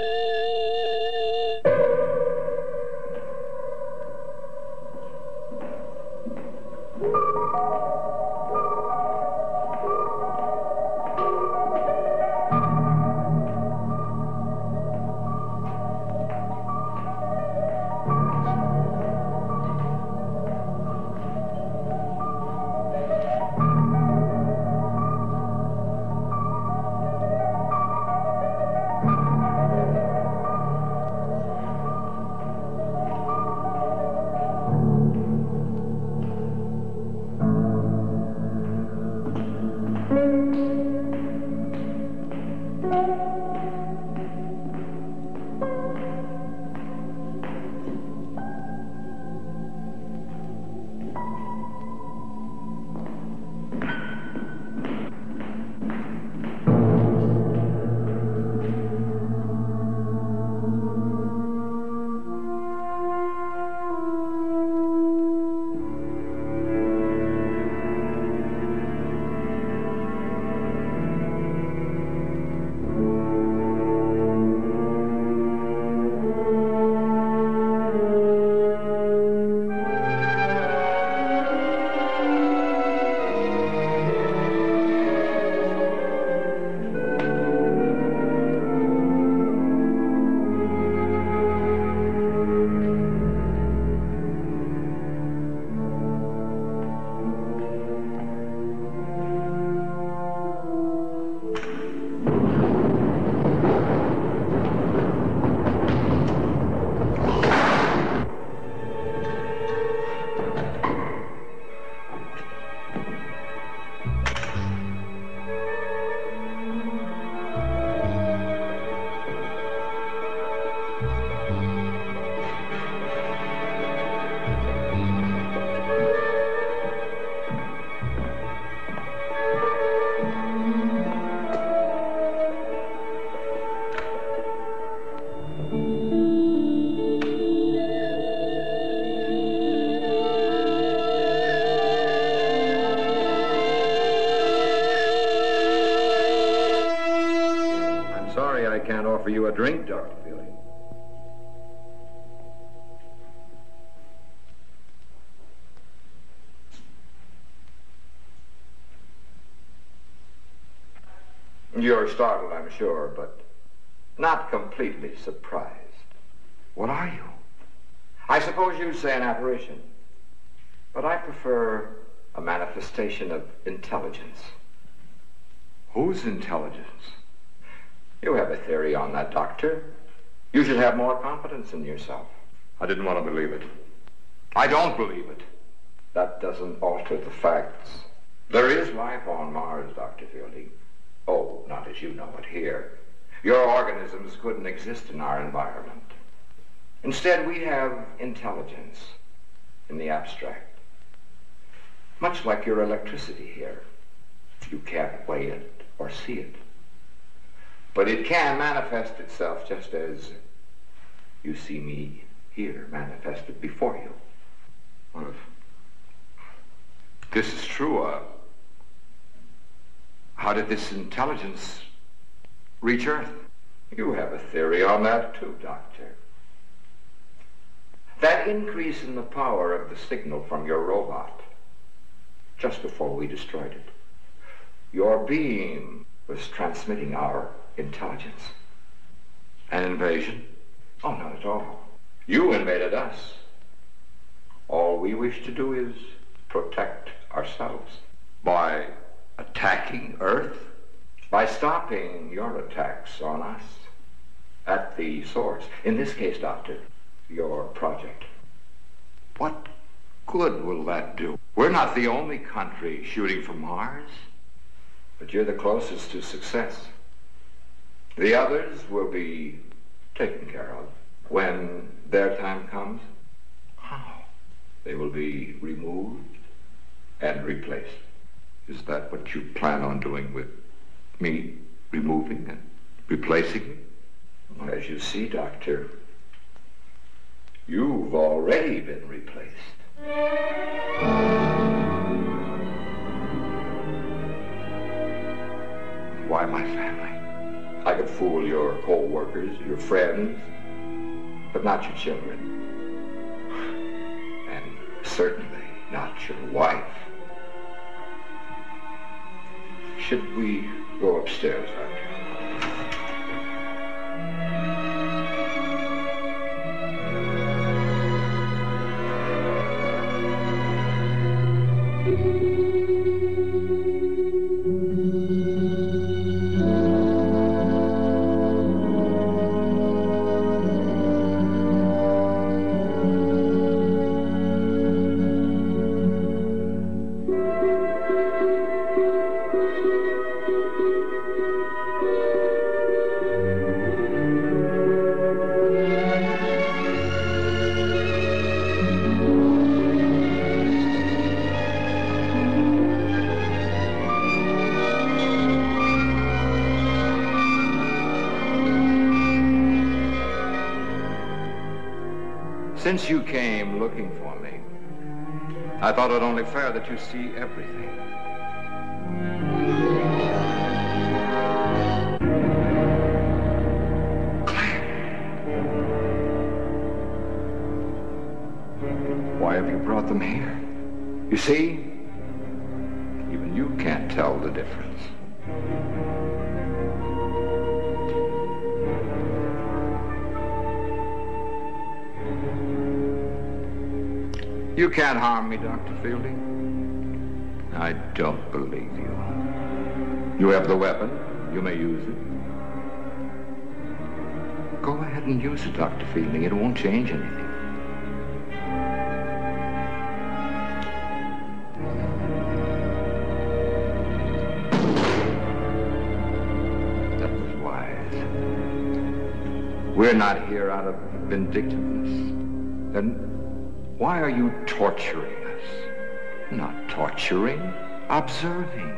offer you a drink, Dr. Fielding. You're startled, I'm sure, but not completely surprised. What are you? I suppose you'd say an apparition, but I prefer a manifestation of intelligence. Whose intelligence? You have a theory on that, Doctor. You should have more confidence in yourself. I didn't want to believe it. I don't believe it. That doesn't alter the facts. There is life on Mars, Dr. Fielding. Oh, not as you know it here. Your organisms couldn't exist in our environment. Instead, we have intelligence in the abstract. Much like your electricity here. You can't weigh it or see it. But it can manifest itself just as you see me here manifested before you. Well, if this is true, how did this intelligence reach Earth? You have a theory on that too, Doctor. That increase in the power of the signal from your robot, just before we destroyed it, your beam was transmitting our intelligence. An invasion? Oh, not at all. You invaded us. All we wish to do is protect ourselves. By attacking Earth? By stopping your attacks on us at the source. In this case, Doctor, your project. What good will that do? We're not the only country shooting for Mars, but you're the closest to success. The others will be taken care of when their time comes. How? They will be removed and replaced. Is that what you plan on doing with me, removing and replacing me? Well, as you see, Doctor, you've already been replaced. Why my family? I could fool your co-workers, your friends, but not your children. And certainly not your wife. Should we go upstairs, Doctor? Since you came looking for me, I thought it only fair that you see everything. Why have you brought them here? You see, even you can't tell the difference. You can't harm me, Dr. Fielding. I don't believe you. You have the weapon. You may use it. Go ahead and use it, Dr. Fielding. It won't change anything. That was wise. We're not here out of vindictiveness. Then why are you torturing us? Not torturing, observing.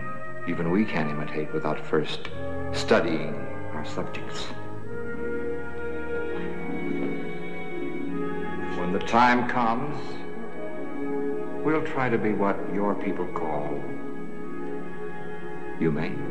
Even we can't imitate without first studying our subjects. When the time comes, we'll try to be what your people call humane.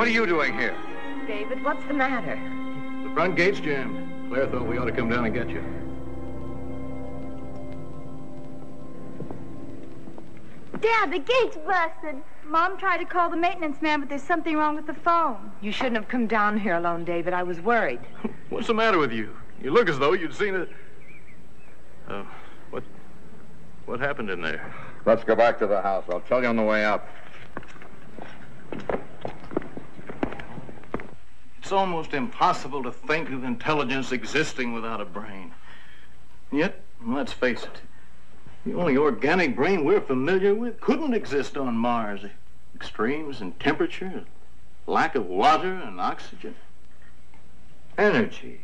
What are you doing here? David, what's the matter? The front gate's jammed. Claire thought we ought to come down and get you. Dad, the gate's busted. Mom tried to call the maintenance man, but there's something wrong with the phone. You shouldn't have come down here alone, David. I was worried. What's the matter with you? You look as though you'd seen it. What happened in there? Let's go back to the house. I'll tell you on the way up. It's almost impossible to think of intelligence existing without a brain. Yet, let's face it, the only organic brain we're familiar with couldn't exist on Mars. Extremes in temperature, lack of water and oxygen. Energy.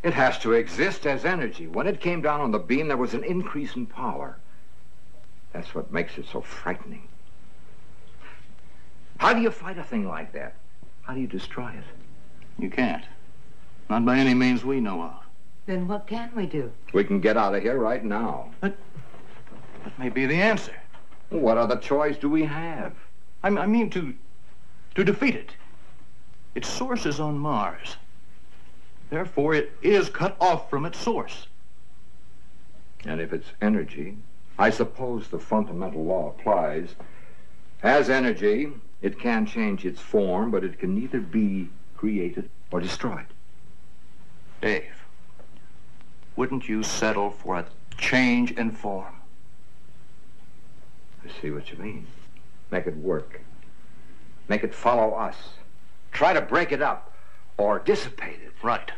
It has to exist as energy. When it came down on the beam, there was an increase in power. That's what makes it so frightening. How do you fight a thing like that? How do you destroy it? You can't. Not by any means we know of. Then what can we do? We can get out of here right now. That may be the answer. What other choice do we have? I mean to defeat it. Its source is on Mars. Therefore, it is cut off from its source. And if it's energy, I suppose the fundamental law applies. As energy, it can change its form, but it can neither be created or destroyed. Dave, wouldn't you settle for a change in form? I see what you mean. Make it work. Make it follow us. Try to break it up or dissipate it. Right.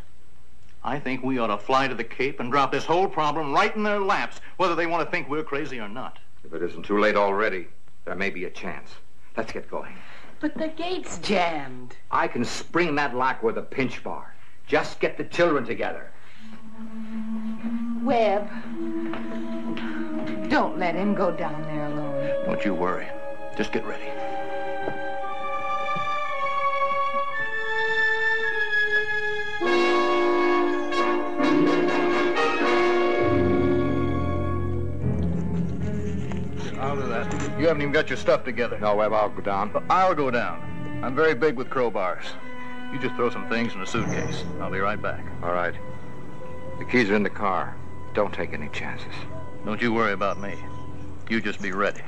I think we ought to fly to the Cape and drop this whole problem right in their laps, whether they want to think we're crazy or not. If it isn't too late already, there may be a chance. Let's get going. But the gate's jammed. I can spring that lock with a pinch bar. Just get the children together. Webb, don't let him go down there alone. Don't you worry. Just get ready. I'll do that. You haven't even got your stuff together. No, Webb, I'll go down. I'll go down. I'm very big with crowbars. You just throw some things in a suitcase. I'll be right back. All right. The keys are in the car. Don't take any chances. Don't you worry about me. You just be ready.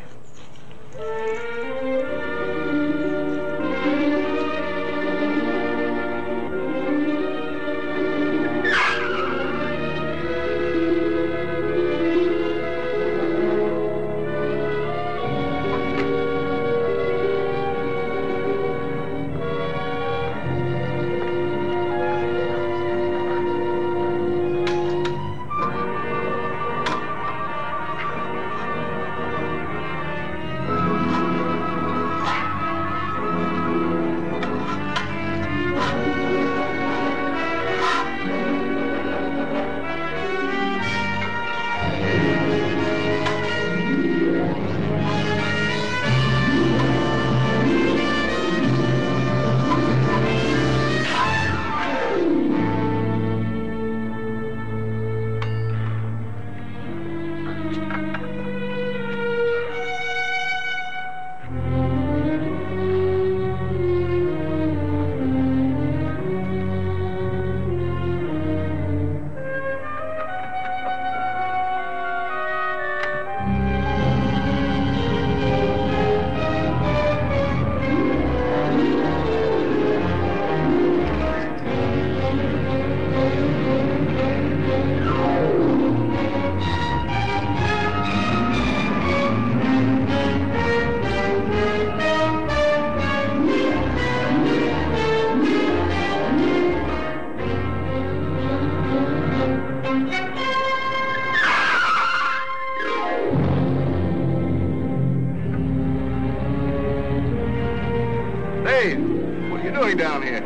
Down here.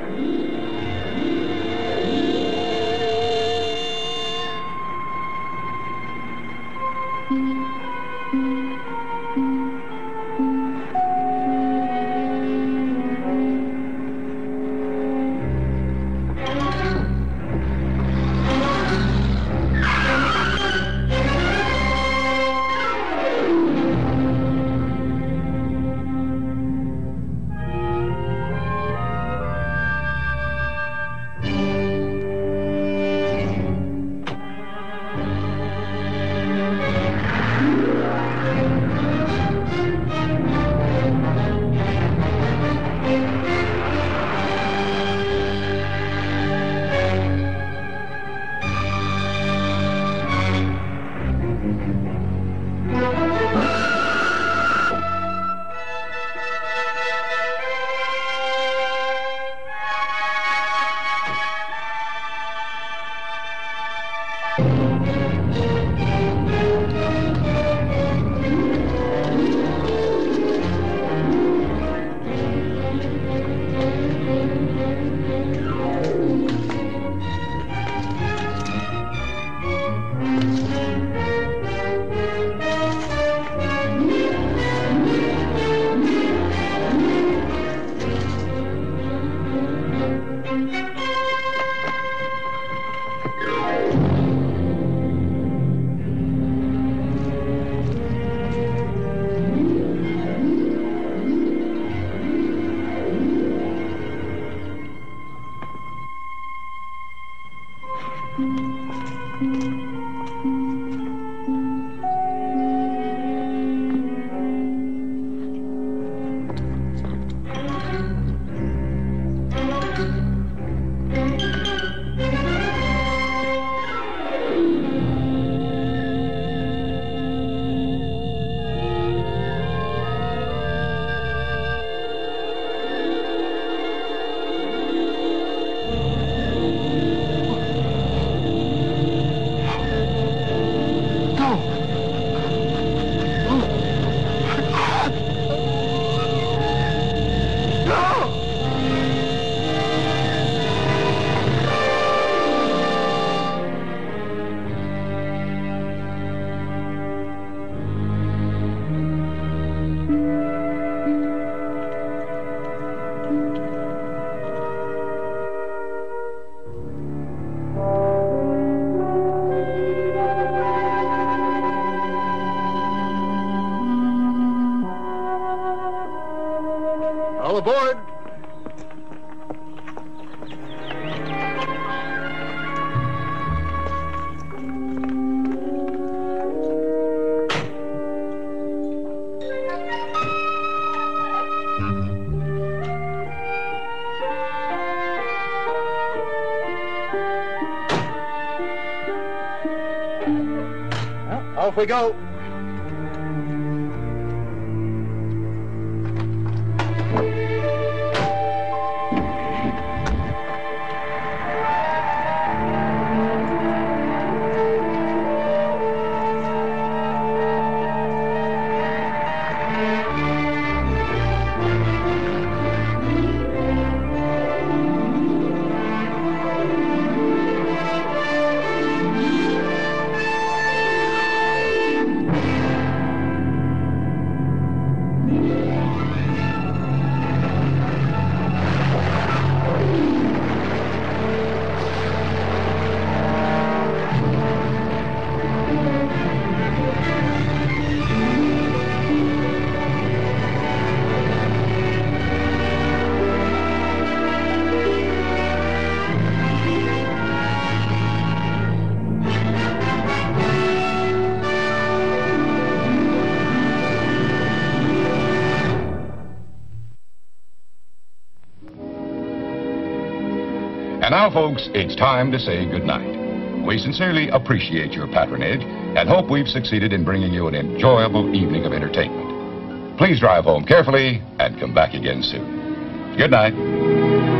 All aboard. Well, off we go. And now, folks, it's time to say goodnight. We sincerely appreciate your patronage and hope we've succeeded in bringing you an enjoyable evening of entertainment. Please drive home carefully and come back again soon. Good night.